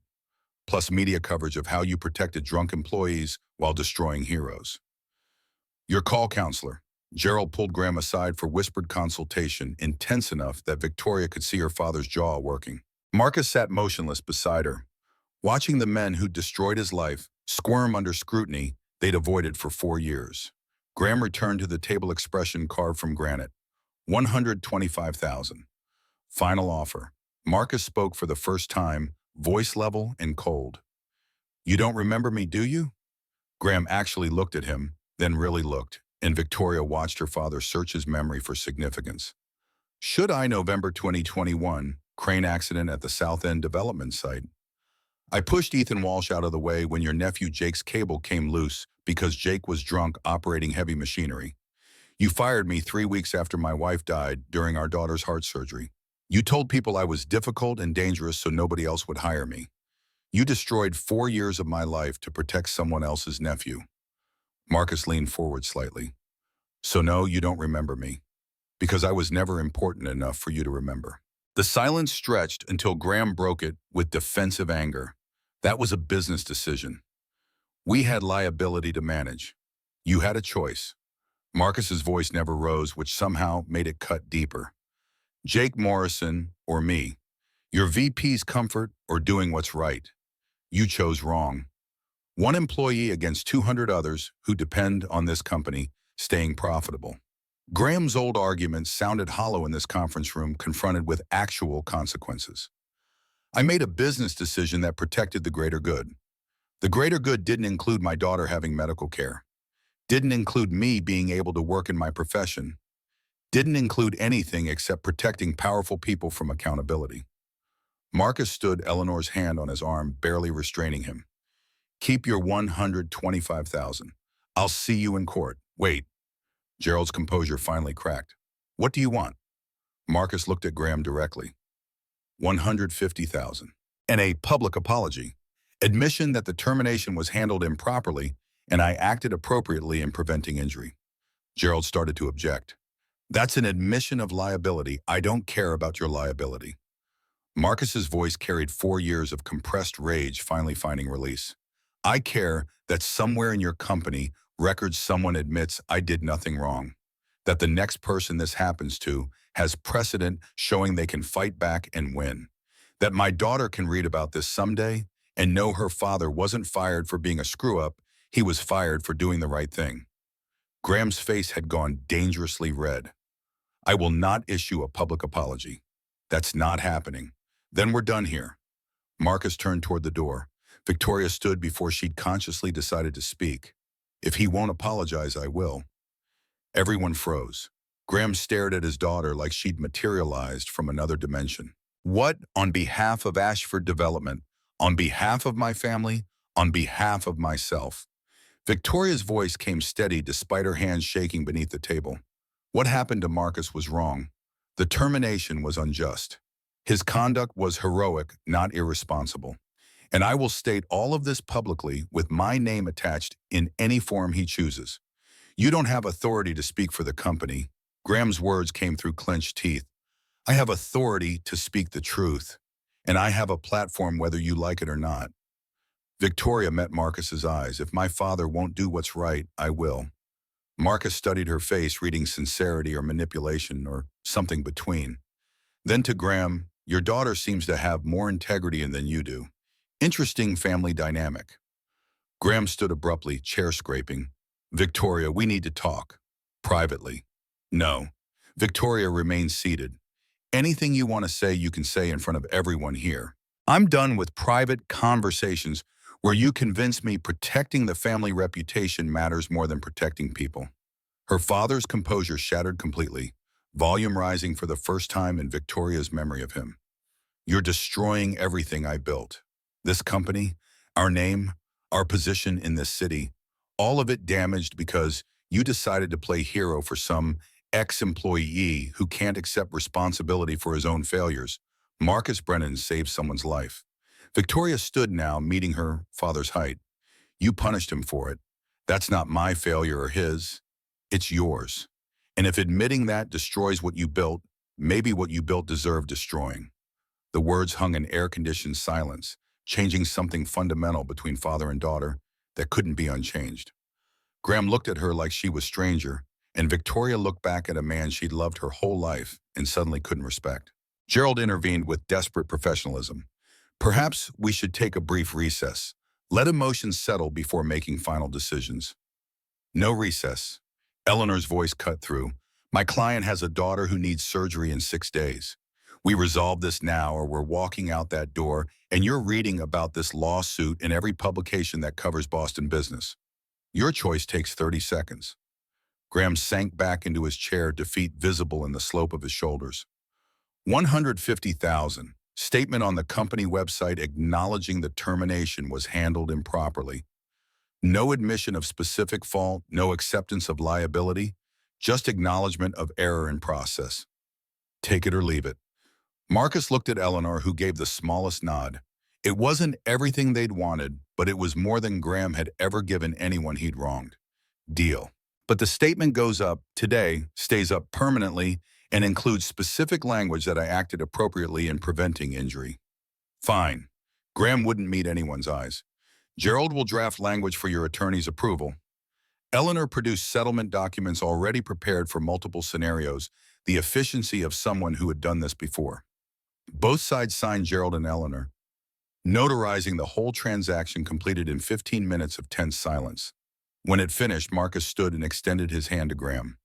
plus media coverage of how you protected drunk employees while destroying heroes. Your call, counselor. Gerald pulled Graham aside for whispered consultation, intense enough that Victoria could see her father's jaw working. Marcus sat motionless beside her, watching the men who'd destroyed his life squirm under scrutiny they'd avoided for 4 years. Graham returned to the table, expression carved from granite. $125,000. Final offer. Marcus spoke for the first time, voice level and cold. You don't remember me, do you? Graham actually looked at him, then really looked, and Victoria watched her father search his memory for significance. Should I, November 2021, crane accident at the South End development site. I pushed Ethan Walsh out of the way when your nephew Jake's cable came loose because Jake was drunk operating heavy machinery. You fired me 3 weeks after my wife died during our daughter's heart surgery. You told people I was difficult and dangerous so nobody else would hire me. You destroyed 4 years of my life to protect someone else's nephew. Marcus leaned forward slightly. So no, you don't remember me, because I was never important enough for you to remember. The silence stretched until Graham broke it with defensive anger. That was a business decision. We had liability to manage. You had a choice. Marcus's voice never rose, which somehow made it cut deeper. Jake Morrison or me, your VP's comfort or doing what's right. You chose wrong. One employee against 200 others who depend on this company staying profitable. Graham's old arguments sounded hollow in this conference room, confronted with actual consequences. I made a business decision that protected the greater good. The greater good didn't include my daughter having medical care, didn't include me being able to work in my profession, didn't include anything except protecting powerful people from accountability. Marcus stood, Eleanor's hand on his arm, barely restraining him. Keep your $125,000. I'll see you in court. Wait. Gerald's composure finally cracked. What do you want? Marcus looked at Graham directly. $150,000. And a public apology. Admission that the termination was handled improperly and I acted appropriately in preventing injury. Gerald started to object. That's an admission of liability. I don't care about your liability. Marcus's voice carried 4 years of compressed rage finally finding release. I care that somewhere in your company records someone admits I did nothing wrong, that the next person this happens to has precedent showing they can fight back and win, that my daughter can read about this someday and know her father wasn't fired for being a screw-up, he was fired for doing the right thing. Graham's face had gone dangerously red. I will not issue a public apology. That's not happening. Then we're done here. Marcus turned toward the door. Victoria stood before she'd consciously decided to speak. If he won't apologize, I will. Everyone froze. Graham stared at his daughter like she'd materialized from another dimension. What, on behalf of Ashford Development, on behalf of my family, on behalf of myself? Victoria's voice came steady despite her hands shaking beneath the table. What happened to Marcus was wrong. The termination was unjust. His conduct was heroic, not irresponsible. And I will state all of this publicly with my name attached in any form he chooses. You don't have authority to speak for the company. Graham's words came through clenched teeth. I have authority to speak the truth, and I have a platform whether you like it or not. Victoria met Marcus's eyes. If my father won't do what's right, I will. Marcus studied her face, reading sincerity or manipulation or something between. Then to Graham, your daughter seems to have more integrity than you do. Interesting family dynamic. Graham stood abruptly, chair scraping. Victoria, we need to talk. Privately. No. Victoria remained seated. Anything you want to say, you can say in front of everyone here. I'm done with private conversations where you convince me protecting the family reputation matters more than protecting people. Her father's composure shattered completely, volume rising for the first time in Victoria's memory of him. You're destroying everything I built. This company, our name, our position in this city, all of it damaged because you decided to play hero for some ex-employee who can't accept responsibility for his own failures. Marcus Brennan saved someone's life. Victoria stood now, meeting her father's height. You punished him for it. That's not my failure or his. It's yours. And if admitting that destroys what you built, maybe what you built deserved destroying. The words hung in air-conditioned silence, changing something fundamental between father and daughter that couldn't be unchanged. Graham looked at her like she was a stranger, and Victoria looked back at a man she'd loved her whole life and suddenly couldn't respect. Gerald intervened with desperate professionalism. Perhaps we should take a brief recess. Let emotions settle before making final decisions. No recess. Eleanor's voice cut through. My client has a daughter who needs surgery in 6 days. We resolve this now or we're walking out that door and you're reading about this lawsuit in every publication that covers Boston business. Your choice takes 30 seconds. Graham sank back into his chair, defeat visible in the slope of his shoulders. 150,000. Statement on the company website acknowledging the termination was handled improperly. No admission of specific fault, no acceptance of liability, just acknowledgement of error in process. Take it or leave it. Marcus looked at Eleanor, who gave the smallest nod. It wasn't everything they'd wanted, but it was more than Graham had ever given anyone he'd wronged. Deal. But the statement goes up today, stays up permanently, and includes specific language that I acted appropriately in preventing injury. Fine. Graham wouldn't meet anyone's eyes. Gerald will draft language for your attorney's approval. Eleanor produced settlement documents already prepared for multiple scenarios, the efficiency of someone who had done this before. Both sides signed, Gerald and Eleanor, notarizing the whole transaction completed in 15 minutes of tense silence. When it finished, Marcus stood and extended his hand to Graham.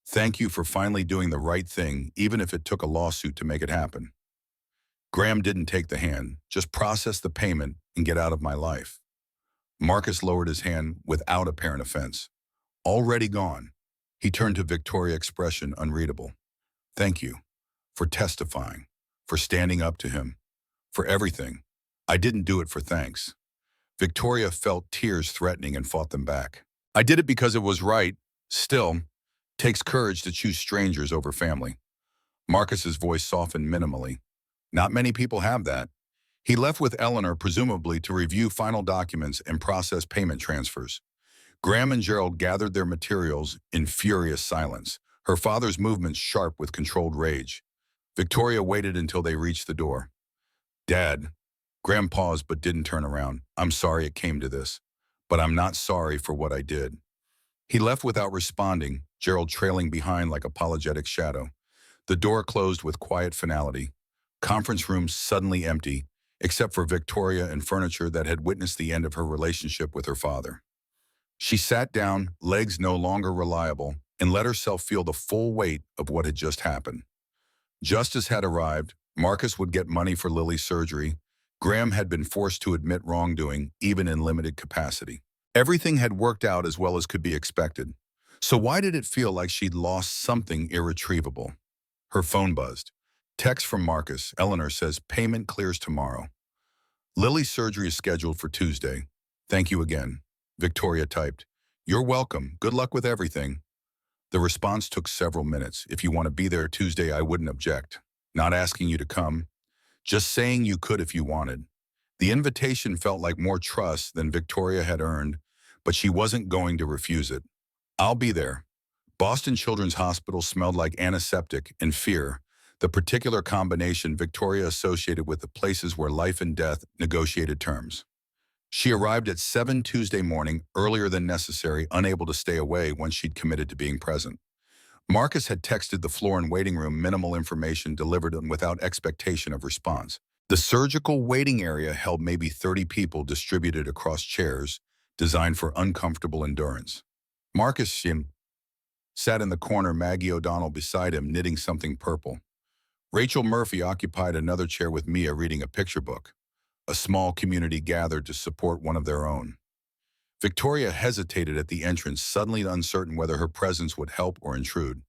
Thank you for finally doing the right thing, even if it took a lawsuit to make it happen. Graham didn't take the hand, just process the payment and get out of my life. Marcus lowered his hand without apparent offense. Already gone. He turned to Victoria, expression unreadable. Thank you for testifying, for standing up to him, for everything. I didn't do it for thanks. Victoria felt tears threatening and fought them back. I did it because it was right. Still, takes courage to choose strangers over family. Marcus's voice softened minimally. Not many people have that. He left with Eleanor, presumably to review final documents and process payment transfers. Graham and Gerald gathered their materials in furious silence, her father's movements sharp with controlled rage. Victoria waited until they reached the door. Dad. Graham paused but didn't turn around. I'm sorry it came to this, but I'm not sorry for what I did. He left without responding, Gerald trailing behind like apologetic shadow. The door closed with quiet finality. Conference room suddenly empty, except for Victoria and furniture that had witnessed the end of her relationship with her father. She sat down, legs no longer reliable, and let herself feel the full weight of what had just happened. Justice had arrived. Marcus would get money for Lily's surgery. Graham had been forced to admit wrongdoing, even in limited capacity. Everything had worked out as well as could be expected. So why did it feel like she'd lost something irretrievable? Her phone buzzed. Text from Marcus. Eleanor says payment clears tomorrow. Lily's surgery is scheduled for Tuesday. Thank you again. Victoria typed. You're welcome. Good luck with everything. The response took several minutes. If you want to be there Tuesday, I wouldn't object. Not asking you to come, just saying you could if you wanted. The invitation felt like more trust than Victoria had earned, but she wasn't going to refuse it. I'll be there. Boston Children's Hospital smelled like antiseptic and fear, the particular combination Victoria associated with the places where life and death negotiated terms. She arrived at 7 Tuesday morning, earlier than necessary, unable to stay away once she'd committed to being present. Marcus had texted the floor and waiting room minimal information delivered and without expectation of response. The surgical waiting area held maybe 30 people distributed across chairs, designed for uncomfortable endurance. Marcus sat in the corner, Maggie O'Donnell beside him, knitting something purple. Rachel Murphy occupied another chair with Mia reading a picture book. A small community gathered to support one of their own. Victoria hesitated at the entrance, suddenly uncertain whether her presence would help or intrude.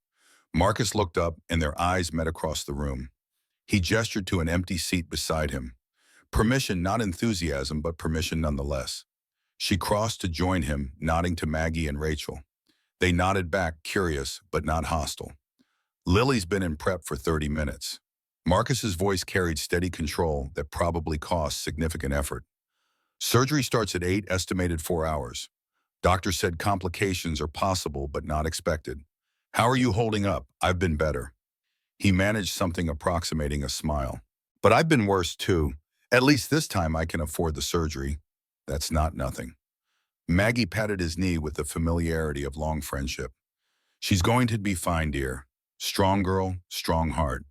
Marcus looked up, and their eyes met across the room. He gestured to an empty seat beside him. Permission, not enthusiasm, but permission nonetheless. She crossed to join him, nodding to Maggie and Rachel. They nodded back, curious, but not hostile. Lily's been in prep for 30 minutes. Marcus's voice carried steady control that probably cost significant effort. Surgery starts at 8, estimated 4 hours. Doctor said complications are possible but not expected. How are you holding up? I've been better. He managed something approximating a smile. But I've been worse too. At least this time I can afford the surgery. That's not nothing. Maggie patted his knee with the familiarity of long friendship. She's going to be fine, dear. Strong girl, strong heart.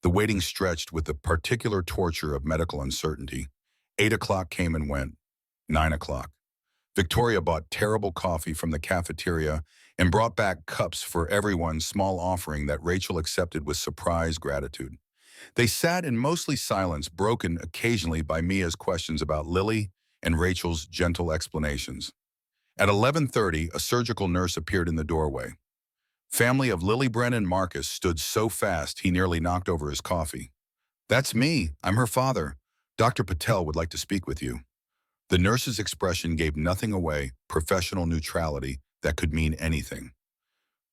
The waiting stretched with the particular torture of medical uncertainty. 8 o'clock came and went. 9 o'clock. Victoria bought terrible coffee from the cafeteria and brought back cups for everyone's small offering that Rachel accepted with surprised gratitude. They sat in mostly silence, broken occasionally by Mia's questions about Lily and Rachel's gentle explanations. At 11:30, a surgical nurse appeared in the doorway. Family of Lily, Brennan, and Marcus stood so fast he nearly knocked over his coffee. That's me. I'm her father. Dr. Patel would like to speak with you. The nurse's expression gave nothing away, professional neutrality that could mean anything.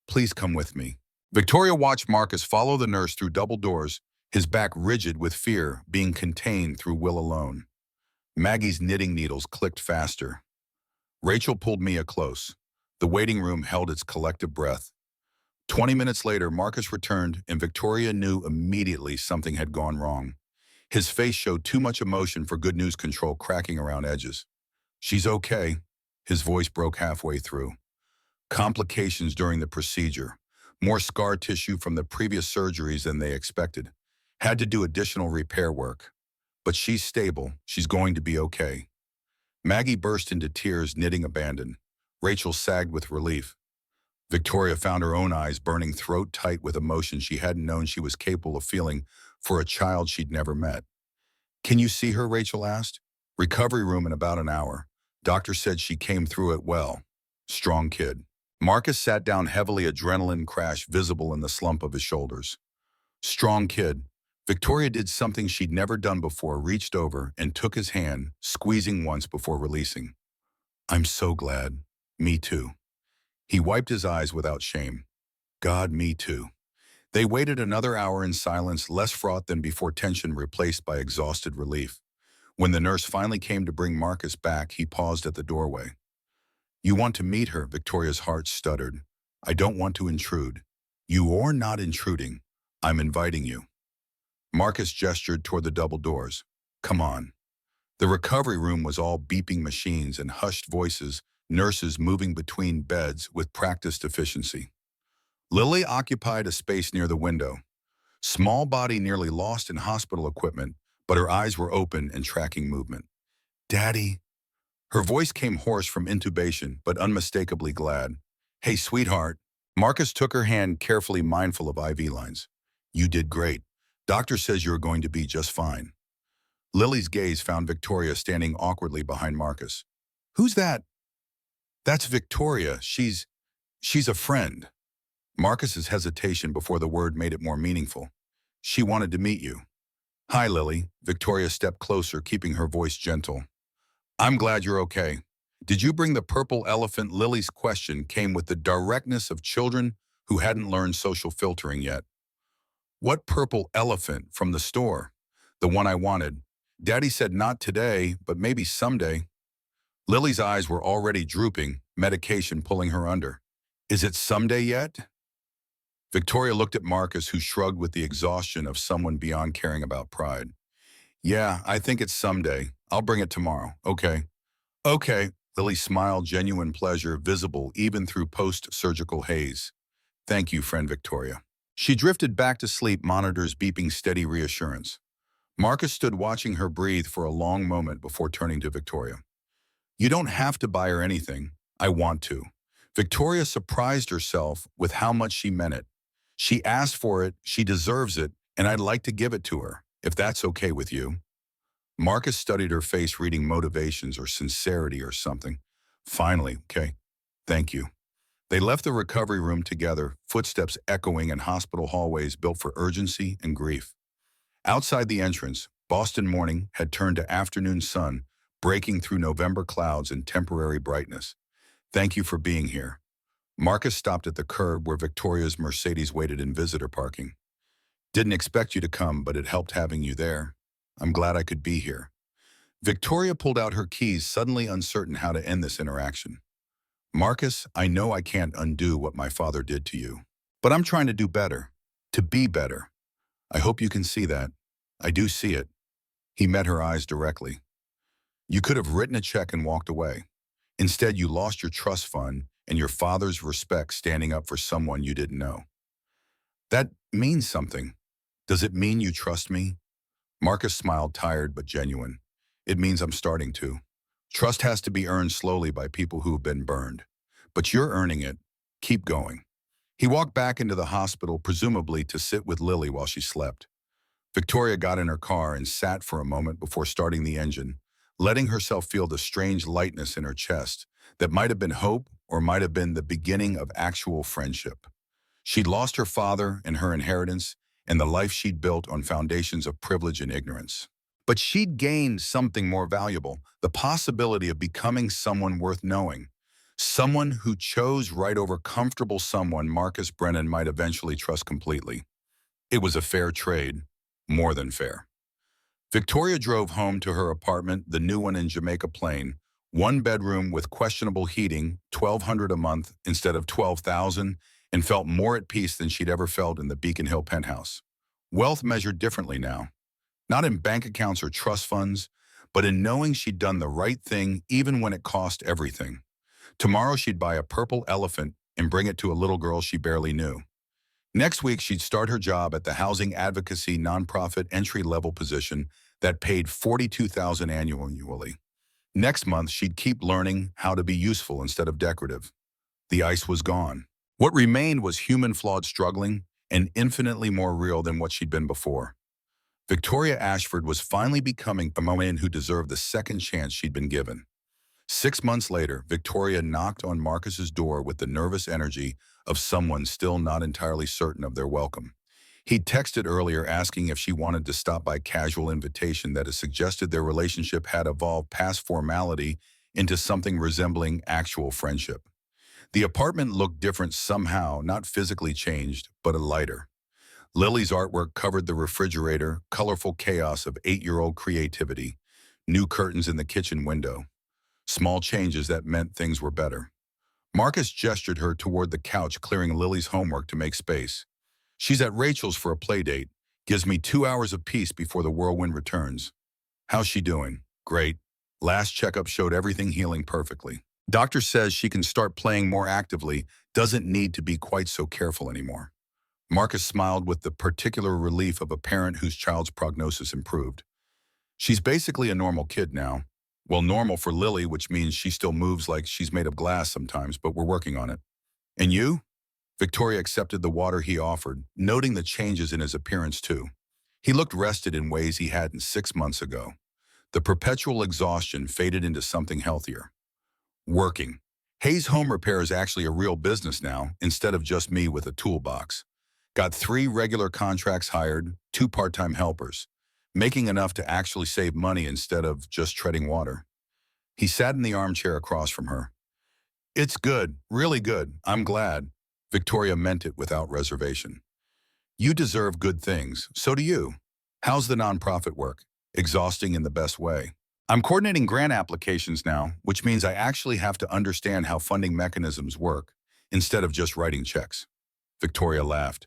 Please come with me. Victoria watched Marcus follow the nurse through double doors, his back rigid with fear, being contained through will alone. Maggie's knitting needles clicked faster. Rachel pulled Mia close. The waiting room held its collective breath. 20 minutes later, Marcus returned, and Victoria knew immediately something had gone wrong. His face showed too much emotion for good news control cracking around edges. She's okay. His voice broke halfway through. Complications during the procedure. More scar tissue from the previous surgeries than they expected. Had to do additional repair work. But she's stable. She's going to be okay. Maggie burst into tears, knitting abandon. Rachel sagged with relief. Victoria found her own eyes burning throat tight with emotion she hadn't known she was capable of feeling for a child she'd never met. Can you see her? Rachel asked. Recovery room in about an hour. Doctor said she came through it well. Strong kid. Marcus sat down heavily, adrenaline crash visible in the slump of his shoulders. Strong kid. Victoria did something she'd never done before, reached over and took his hand, squeezing once before releasing. I'm so glad. Me too. He wiped his eyes without shame. God, me too. They waited another hour in silence, less fraught than before, tension replaced by exhausted relief. When the nurse finally came to bring Marcus back, he paused at the doorway. You want to meet her? Victoria's heart stuttered. I don't want to intrude. You are not intruding. I'm inviting you. Marcus gestured toward the double doors. Come on. The recovery room was all beeping machines and hushed voices, nurses moving between beds with practiced efficiency. Lily occupied a space near the window. Small body nearly lost in hospital equipment, but her eyes were open and tracking movement. Daddy. Her voice came hoarse from intubation, but unmistakably glad. Hey, sweetheart. Marcus took her hand, carefully mindful of IV lines. You did great. Doctor says you're going to be just fine. Lily's gaze found Victoria standing awkwardly behind Marcus. Who's that? That's Victoria. She's She's a friend. Marcus's hesitation before the word made it more meaningful. She wanted to meet you. Hi, Lily. Victoria stepped closer, keeping her voice gentle. I'm glad you're okay. Did you bring the purple elephant? Lily's question came with the directness of children who hadn't learned social filtering yet. What purple elephant from the store? The one I wanted. Daddy said not today, but maybe someday. Lily's eyes were already drooping, medication pulling her under. Is it someday yet? Victoria looked at Marcus, who shrugged with the exhaustion of someone beyond caring about pride. Yeah, I think it's someday. I'll bring it tomorrow. Okay. Okay. Lily smiled, genuine pleasure visible even through post-surgical haze. Thank you, friend Victoria. She drifted back to sleep, monitors beeping steady reassurance. Marcus stood watching her breathe for a long moment before turning to Victoria. You don't have to buy her anything. I want to. Victoria surprised herself with how much she meant it. She asked for it, she deserves it, and I'd like to give it to her, if that's okay with you. Marcus studied her face, reading motivations or sincerity or something. Finally, okay, thank you. They left the recovery room together, footsteps echoing in hospital hallways built for urgency and grief. Outside the entrance, Boston morning had turned to afternoon sun, breaking through November clouds and temporary brightness. Thank you for being here. Marcus stopped at the curb where Victoria's Mercedes waited in visitor parking. Didn't expect you to come, but it helped having you there. I'm glad I could be here. Victoria pulled out her keys, suddenly uncertain how to end this interaction. Marcus, I know I can't undo what my father did to you, but I'm trying to do better, to be better. I hope you can see that. I do see it. He met her eyes directly. You could have written a check and walked away. Instead, you lost your trust fund and your father's respect standing up for someone you didn't know. That means something. Does it mean you trust me? Marcus smiled, tired but genuine. It means I'm starting to. Trust has to be earned slowly by people who have been burned. But you're earning it. Keep going. He walked back into the hospital, presumably to sit with Lily while she slept. Victoria got in her car and sat for a moment before starting the engine, letting herself feel the strange lightness in her chest that might have been hope or might have been the beginning of actual friendship. She'd lost her father and her inheritance and the life she'd built on foundations of privilege and ignorance. But she'd gained something more valuable, the possibility of becoming someone worth knowing, someone who chose right over comfortable someone Marcus Brennan might eventually trust completely. It was a fair trade, more than fair. Victoria drove home to her apartment, the new one in Jamaica Plain, one bedroom with questionable heating, $1,200 a month instead of $12,000, and felt more at peace than she'd ever felt in the Beacon Hill penthouse. Wealth measured differently now, not in bank accounts or trust funds, but in knowing she'd done the right thing even when it cost everything. Tomorrow she'd buy a purple elephant and bring it to a little girl she barely knew. Next week, she'd start her job at the housing advocacy nonprofit entry-level position that paid $42,000 annually. Next month, she'd keep learning how to be useful instead of decorative. The ice was gone. What remained was human flawed struggling and infinitely more real than what she'd been before. Victoria Ashford was finally becoming a woman who deserved the second chance she'd been given. 6 months later, Victoria knocked on Marcus's door with the nervous energy of someone still not entirely certain of their welcome. He'd texted earlier asking if she wanted to stop by, casual invitation that had suggested their relationship had evolved past formality into something resembling actual friendship. The apartment looked different somehow, not physically changed, but a lighter. Lily's artwork covered the refrigerator, colorful chaos of 8-year-old creativity, new curtains in the kitchen window. Small changes that meant things were better. Marcus gestured her toward the couch, clearing Lily's homework to make space. She's at Rachel's for a play date. Gives me 2 hours of peace before the whirlwind returns. How's she doing? Great. Last checkup showed everything healing perfectly. Doctor says she can start playing more actively, doesn't need to be quite so careful anymore. Marcus smiled with the particular relief of a parent whose child's prognosis improved. She's basically a normal kid now. Well, normal for Lily, which means she still moves like she's made of glass sometimes, but we're working on it. And you? Victoria accepted the water he offered, noting the changes in his appearance too. He looked rested in ways he hadn't 6 months ago. The perpetual exhaustion faded into something healthier. Working. Hayes Home Repair is actually a real business now, instead of just me with a toolbox. Got 3 regular contracts hired, 2 part-time helpers, making enough to actually save money instead of just treading water. He sat in the armchair across from her. It's good, really good, I'm glad. Victoria meant it without reservation. You deserve good things, so do you. How's the nonprofit work? Exhausting in the best way. I'm coordinating grant applications now, which means I actually have to understand how funding mechanisms work, instead of just writing checks. Victoria laughed.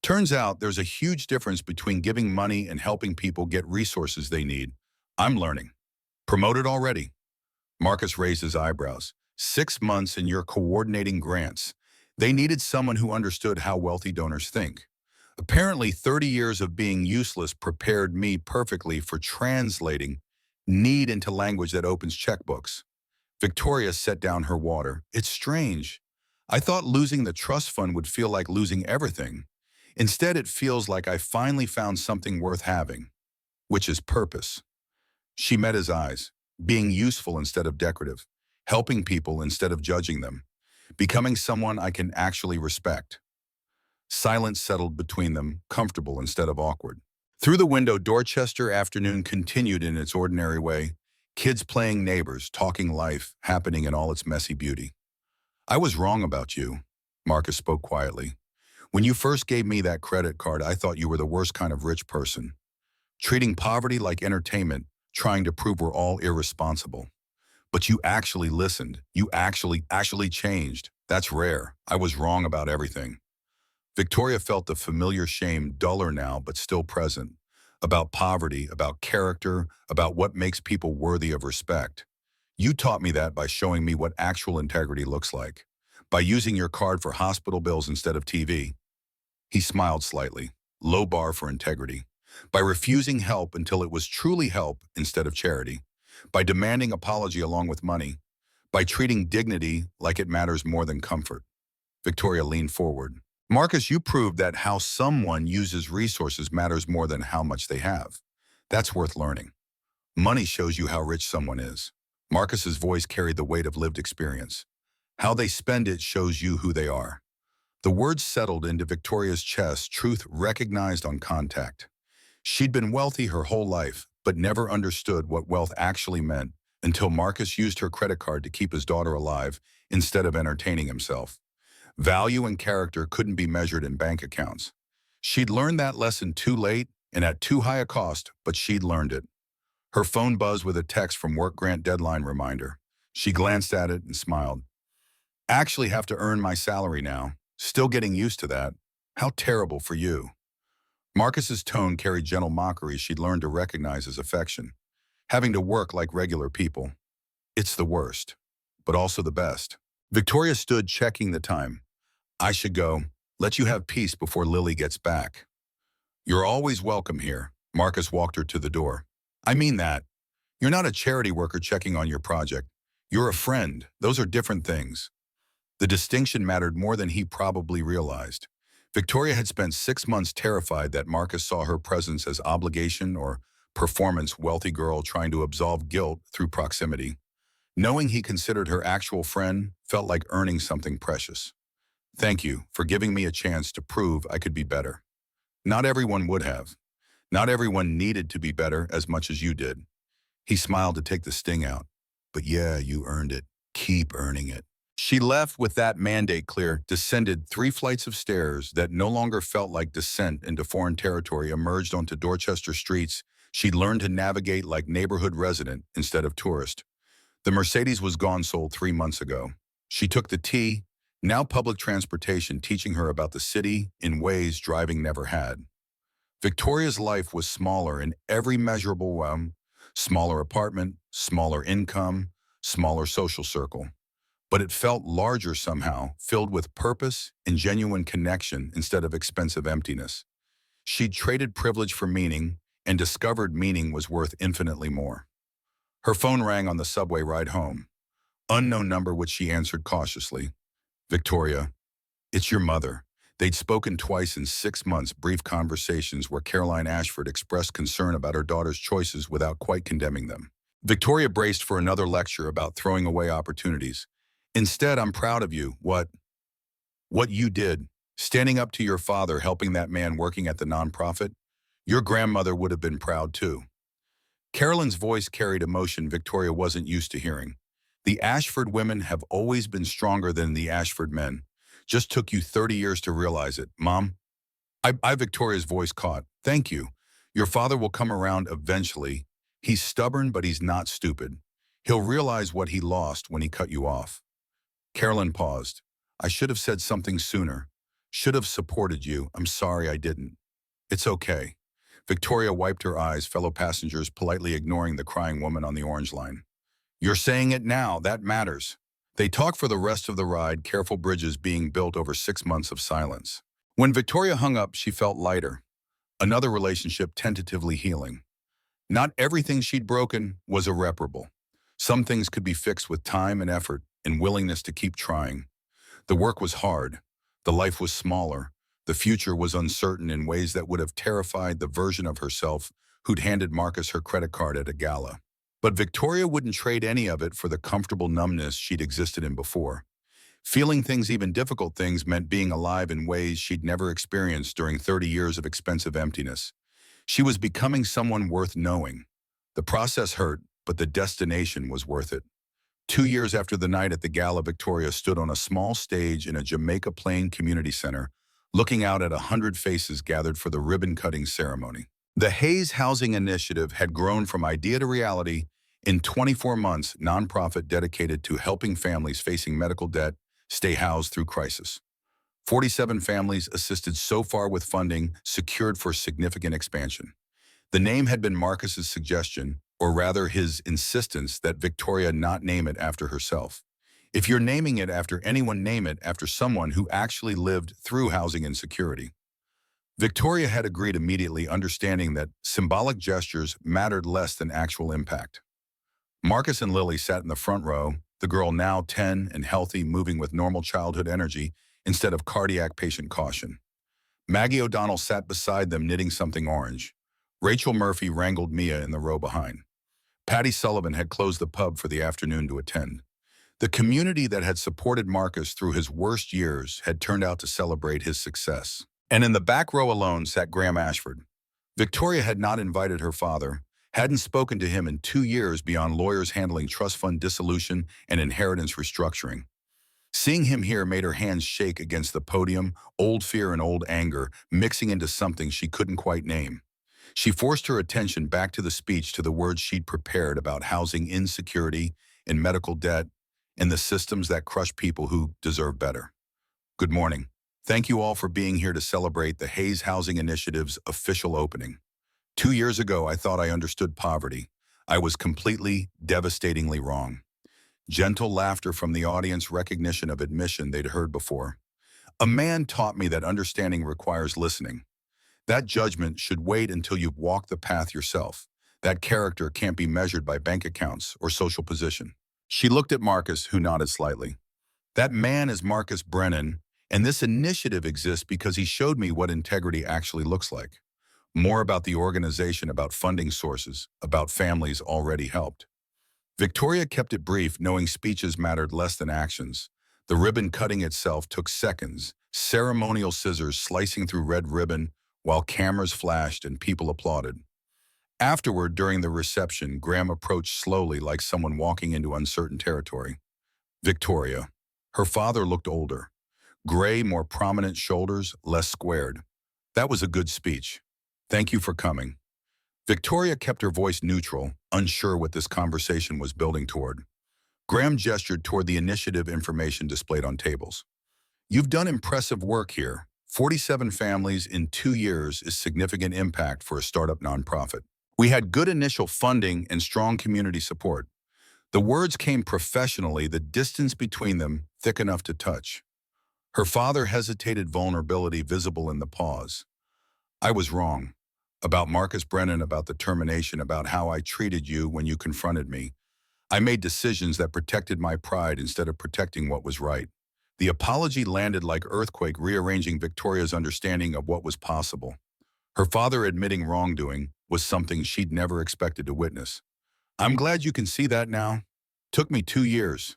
Turns out there's a huge difference between giving money and helping people get resources they need. I'm learning. Promoted already? Marcus raised his eyebrows. 6 months and you're coordinating grants. They needed someone who understood how wealthy donors think. Apparently, 30 years of being useless prepared me perfectly for translating need into language that opens checkbooks. Victoria set down her water. It's strange. I thought losing the trust fund would feel like losing everything. Instead, it feels like I finally found something worth having, which is purpose. She met his eyes, being useful instead of decorative, helping people instead of judging them, becoming someone I can actually respect. Silence settled between them, comfortable instead of awkward. Through the window, Dorchester afternoon continued in its ordinary way, kids playing neighbors, talking life, happening in all its messy beauty. I was wrong about you, Marcus spoke quietly. When you first gave me that credit card, I thought you were the worst kind of rich person, treating poverty like entertainment, trying to prove we're all irresponsible. But you actually listened. You actually changed. That's rare. I was wrong about everything. Victoria felt the familiar shame, duller now but still present, about poverty, about character, about what makes people worthy of respect. You taught me that by showing me what actual integrity looks like, by using your card for hospital bills instead of TV. He smiled slightly, low bar for integrity, by refusing help until it was truly help instead of charity, by demanding apology along with money, by treating dignity like it matters more than comfort. Victoria leaned forward. Marcus, you proved that how someone uses resources matters more than how much they have. That's worth learning. Money shows you how rich someone is. Marcus's voice carried the weight of lived experience. How they spend it shows you who they are. The words settled into Victoria's chest, truth recognized on contact. She'd been wealthy her whole life, but never understood what wealth actually meant until Marcus used her credit card to keep his daughter alive instead of entertaining himself. Value and character couldn't be measured in bank accounts. She'd learned that lesson too late and at too high a cost, but she'd learned it. Her phone buzzed with a text from work grant deadline reminder. She glanced at it and smiled. Actually have to earn my salary now. Still getting used to that. How terrible for you. Marcus's tone carried gentle mockery she'd learned to recognize as affection. Having to work like regular people. It's the worst, but also the best. Victoria stood checking the time. I should go. Let you have peace before Lily gets back. You're always welcome here. Marcus walked her to the door. I mean that. You're not a charity worker checking on your project. You're a friend. Those are different things. The distinction mattered more than he probably realized. Victoria had spent 6 months terrified that Marcus saw her presence as obligation or performance, wealthy girl trying to absolve guilt through proximity. Knowing he considered her actual friend felt like earning something precious. Thank you for giving me a chance to prove I could be better. Not everyone would have. Not everyone needed to be better as much as you did. He smiled to take the sting out. But yeah, you earned it. Keep earning it. She left with that mandate clear, descended 3 flights of stairs that no longer felt like descent into foreign territory, emerged onto Dorchester streets. She'd learned to navigate like neighborhood resident instead of tourist. The Mercedes was gone, sold 3 months ago. She took the T, now public transportation, teaching her about the city in ways driving never had. Victoria's life was smaller in every measurable way. Smaller apartment, smaller income, smaller social circle. But it felt larger somehow, filled with purpose and genuine connection instead of expensive emptiness. She'd traded privilege for meaning and discovered meaning was worth infinitely more. Her phone rang on the subway ride home. Unknown number, which she answered cautiously. Victoria, it's your mother. They'd spoken twice in 6 months, brief conversations where Caroline Ashford expressed concern about her daughter's choices without quite condemning them. Victoria braced for another lecture about throwing away opportunities. Instead, I'm proud of you. What you did, standing up to your father, helping that man working at the nonprofit. Your grandmother would have been proud too. Carolyn's voice carried emotion Victoria wasn't used to hearing. The Ashford women have always been stronger than the Ashford men. Just took you 30 years to realize it, Mom. Victoria's voice caught. Thank you. Your father will come around eventually. He's stubborn, but he's not stupid. He'll realize what he lost when he cut you off. Carolyn paused. I should have said something sooner. Should have supported you. I'm sorry I didn't. It's okay. Victoria wiped her eyes, fellow passengers politely ignoring the crying woman on the orange line. You're saying it now. That matters. They talked for the rest of the ride, careful bridges being built over 6 months of silence. When Victoria hung up, she felt lighter. Another relationship tentatively healing. Not everything she'd broken was irreparable. Some things could be fixed with time and effort and willingness to keep trying. The work was hard. The life was smaller. The future was uncertain in ways that would have terrified the version of herself who'd handed Marcus her credit card at a gala. But Victoria wouldn't trade any of it for the comfortable numbness she'd existed in before. Feeling things, even difficult things, meant being alive in ways she'd never experienced during 30 years of expensive emptiness. She was becoming someone worth knowing. The process hurt, but the destination was worth it. 2 years after the night at the gala, Victoria stood on a small stage in a Jamaica Plain community center, looking out at 100 faces gathered for the ribbon-cutting ceremony. The Hayes Housing Initiative had grown from idea to reality in 24 months, nonprofit dedicated to helping families facing medical debt stay housed through crisis. 47 families assisted so far with funding secured for significant expansion. The name had been Marcus's suggestion, or rather his insistence that Victoria not name it after herself. If you're naming it after anyone, name it after someone who actually lived through housing insecurity. Victoria had agreed immediately, understanding that symbolic gestures mattered less than actual impact. Marcus and Lily sat in the front row, the girl now 10 and healthy, moving with normal childhood energy instead of cardiac patient caution. Maggie O'Donnell sat beside them, knitting something orange. Rachel Murphy wrangled Mia in the row behind. Patty Sullivan had closed the pub for the afternoon to attend. The community that had supported Marcus through his worst years had turned out to celebrate his success. And in the back row alone sat Graham Ashford. Victoria had not invited her father, hadn't spoken to him in 2 years beyond lawyers handling trust fund dissolution and inheritance restructuring. Seeing him here made her hands shake against the podium, old fear and old anger mixing into something she couldn't quite name. She forced her attention back to the speech, to the words she'd prepared about housing insecurity and medical debt and the systems that crush people who deserve better. Good morning. Thank you all for being here to celebrate the Hayes Housing Initiative's official opening. 2 years ago, I thought I understood poverty. I was completely, devastatingly wrong. Gentle laughter from the audience, recognition of admission they'd heard before. A man taught me that understanding requires listening. That judgment should wait until you've walked the path yourself. That character can't be measured by bank accounts or social position. She looked at Marcus, who nodded slightly. That man is Marcus Brennan, and this initiative exists because he showed me what integrity actually looks like. More about the organization, about funding sources, about families already helped. Victoria kept it brief, knowing speeches mattered less than actions. The ribbon cutting itself took seconds, ceremonial scissors slicing through red ribbon while cameras flashed and people applauded. Afterward, during the reception, Graham approached slowly, like someone walking into uncertain territory. Victoria. Her father looked older. Gray, more prominent shoulders, less squared. That was a good speech. Thank you for coming. Victoria kept her voice neutral, unsure what this conversation was building toward. Graham gestured toward the initiative information displayed on tables. You've done impressive work here. 47 families in 2 years is significant impact for a startup nonprofit. We had good initial funding and strong community support. The words came professionally, the distance between them thick enough to touch. Her father hesitated, vulnerability visible in the pause. I was wrong. About Marcus Brennan, about the termination, about how I treated you when you confronted me. I made decisions that protected my pride instead of protecting what was right. The apology landed like earthquake, rearranging Victoria's understanding of what was possible. Her father admitting wrongdoing was something she'd never expected to witness. I'm glad you can see that now. Took me 2 years.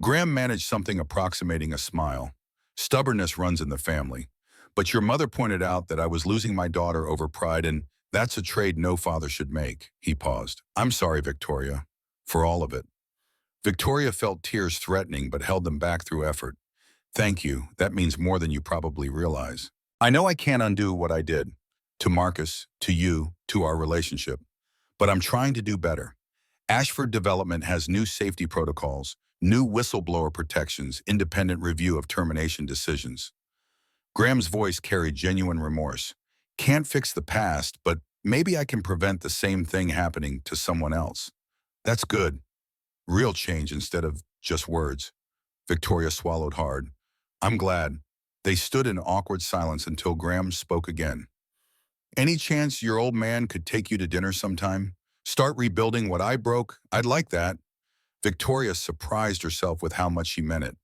Graham managed something approximating a smile. Stubbornness runs in the family. But your mother pointed out that I was losing my daughter over pride, and that's a trade no father should make. He paused. I'm sorry, Victoria, for all of it. Victoria felt tears threatening but held them back through effort. Thank you. That means more than you probably realize. I know I can't undo what I did. To Marcus, to you, to our relationship. But I'm trying to do better. Ashford Development has new safety protocols, new whistleblower protections, independent review of termination decisions. Graham's voice carried genuine remorse. Can't fix the past, but maybe I can prevent the same thing happening to someone else. That's good. Real change instead of just words. Victoria swallowed hard. I'm glad. They stood in awkward silence until Graham spoke again. Any chance your old man could take you to dinner sometime? Start rebuilding what I broke? I'd like that. Victoria surprised herself with how much she meant it.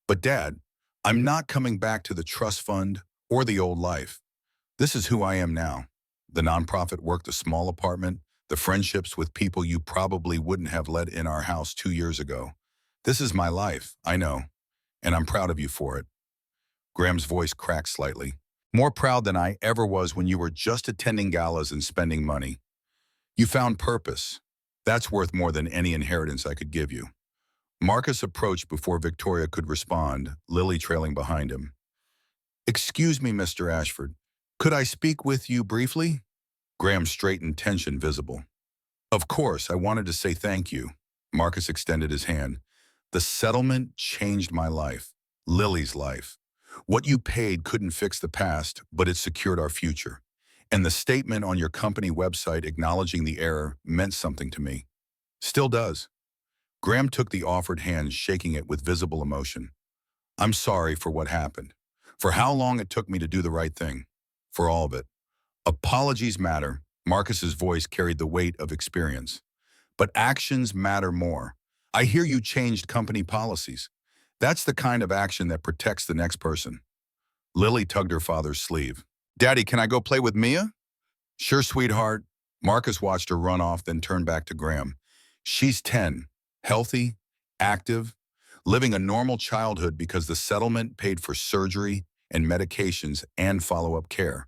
But Dad, I'm not coming back to the trust fund or the old life. This is who I am now. The nonprofit work, the small apartment, the friendships with people you probably wouldn't have let in our house 2 years ago. This is my life, I know, and I'm proud of you for it. Graham's voice cracked slightly. More proud than I ever was when you were just attending galas and spending money. You found purpose. That's worth more than any inheritance I could give you. Marcus approached before Victoria could respond, Lily trailing behind him. Excuse me, Mr. Ashford. Could I speak with you briefly? Graham straightened, tension visible. Of course, I wanted to say thank you. Marcus extended his hand. The settlement changed my life, Lily's life. What you paid couldn't fix the past, but it secured our future. And the statement on your company website acknowledging the error meant something to me. Still does. Graham took the offered hand, shaking it with visible emotion. I'm sorry for what happened, for how long it took me to do the right thing, for all of it. Apologies matter. Marcus's voice carried the weight of experience. But actions matter more. I hear you changed company policies. That's the kind of action that protects the next person. Lily tugged her father's sleeve. Daddy, can I go play with Mia? Sure, sweetheart. Marcus watched her run off, then turned back to Graham. She's 10, healthy, active, living a normal childhood because the settlement paid for surgery and medications and follow-up care.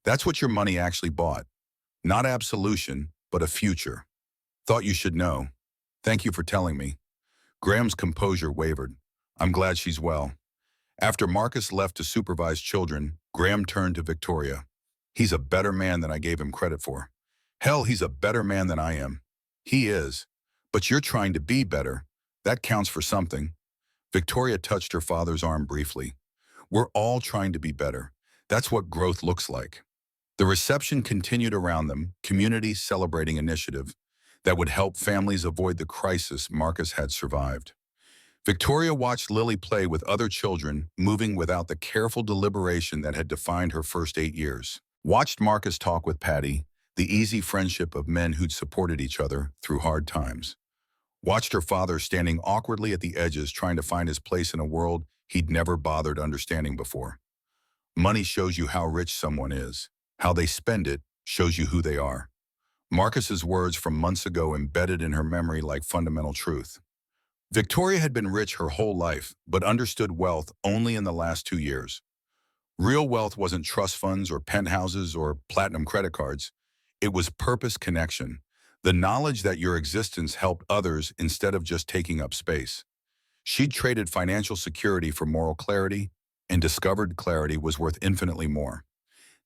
That's what your money actually bought. Not absolution, but a future. Thought you should know. Thank you for telling me. Graham's composure wavered. I'm glad she's well. After Marcus left to supervise children, Graham turned to Victoria. He's a better man than I gave him credit for. Hell, he's a better man than I am. He is. But you're trying to be better. That counts for something. Victoria touched her father's arm briefly. We're all trying to be better. That's what growth looks like. The reception continued around them, community celebrating initiative that would help families avoid the crisis Marcus had survived. Victoria watched Lily play with other children, moving without the careful deliberation that had defined her first 8 years. Watched Marcus talk with Patty, the easy friendship of men who'd supported each other through hard times. Watched her father standing awkwardly at the edges trying to find his place in a world he'd never bothered understanding before. Money shows you how rich someone is. How they spend it shows you who they are. Marcus's words from months ago embedded in her memory like fundamental truth. Victoria had been rich her whole life, but understood wealth only in the last 2 years. Real wealth wasn't trust funds or penthouses or platinum credit cards. It was purpose connection, the knowledge that your existence helped others instead of just taking up space. She'd traded financial security for moral clarity, and discovered clarity was worth infinitely more.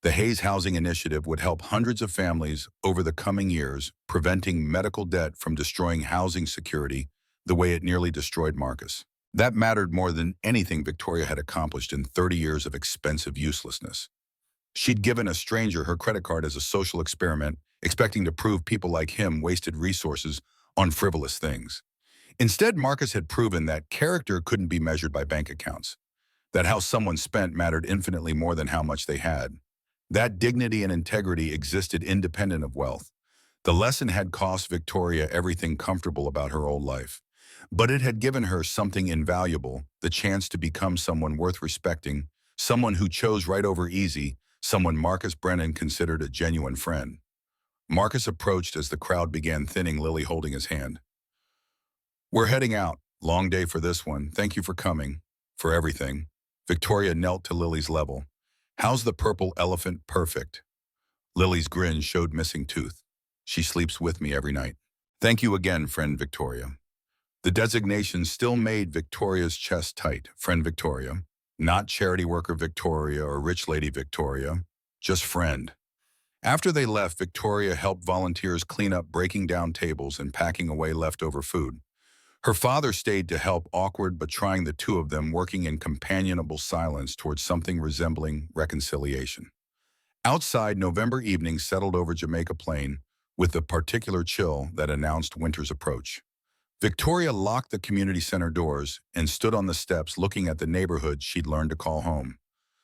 The Hayes Housing Initiative would help hundreds of families over the coming years, preventing medical debt from destroying housing security the way it nearly destroyed Marcus. That mattered more than anything Victoria had accomplished in 30 years of expensive uselessness. She'd given a stranger her credit card as a social experiment, expecting to prove people like him wasted resources on frivolous things. Instead, Marcus had proven that character couldn't be measured by bank accounts, that how someone spent mattered infinitely more than how much they had. That dignity and integrity existed independent of wealth. The lesson had cost Victoria everything comfortable about her old life. But it had given her something invaluable, the chance to become someone worth respecting, someone who chose right over easy, someone Marcus Brennan considered a genuine friend. Marcus approached as the crowd began thinning, Lily holding his hand. We're heading out. Long day for this one. Thank you for coming. For everything. Victoria knelt to Lily's level. How's the purple elephant perfect? Lily's grin showed missing tooth. She sleeps with me every night. Thank you again, friend Victoria. The designation still made Victoria's chest tight, friend Victoria. Not charity worker Victoria or rich lady Victoria, just friend. After they left, Victoria helped volunteers clean up breaking down tables and packing away leftover food. Her father stayed to help, awkward but trying, the two of them working in companionable silence towards something resembling reconciliation. Outside, November evening settled over Jamaica Plain with the particular chill that announced winter's approach. Victoria locked the community center doors and stood on the steps looking at the neighborhood she'd learned to call home.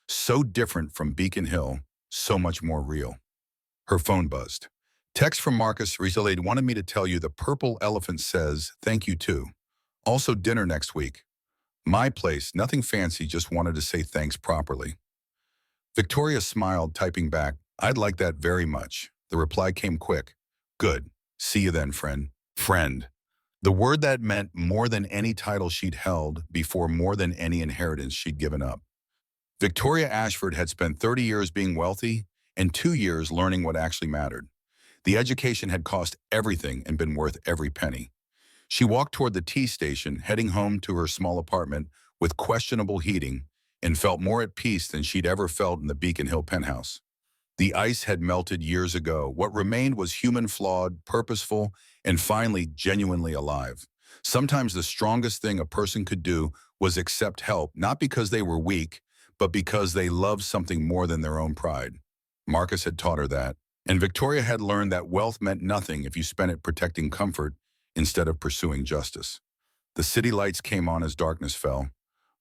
So different from Beacon Hill, so much more real. Her phone buzzed. Text from Marcus relayed, wanted me to tell you the purple elephant says thank you too. Also dinner next week. My place, nothing fancy, just wanted to say thanks properly. Victoria smiled, typing back, I'd like that very much. The reply came quick. Good. See you then, friend. Friend. The word that meant more than any title she'd held before, more than any inheritance she'd given up. Victoria Ashford had spent 30 years being wealthy and 2 years learning what actually mattered. The education had cost everything and been worth every penny. She walked toward the tea station, heading home to her small apartment with questionable heating, and felt more at peace than she'd ever felt in the Beacon Hill penthouse. The ice had melted years ago. What remained was human, flawed, purposeful, and finally genuinely alive. Sometimes the strongest thing a person could do was accept help, not because they were weak, but because they loved something more than their own pride. Marcus had taught her that, and Victoria had learned that wealth meant nothing if you spent it protecting comfort instead of pursuing justice. The city lights came on as darkness fell,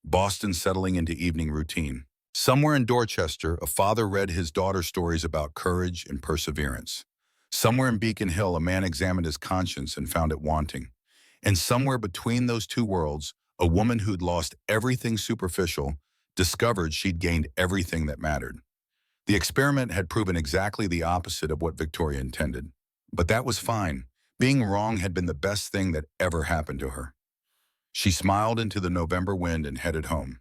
Boston settling into evening routine. Somewhere in Dorchester, a father read his daughter stories about courage and perseverance. Somewhere in Beacon Hill, a man examined his conscience and found it wanting. And somewhere between those two worlds, a woman who'd lost everything superficial discovered she'd gained everything that mattered. The experiment had proven exactly the opposite of what Victoria intended. But that was fine. Being wrong had been the best thing that ever happened to her. She smiled into the November wind and headed home.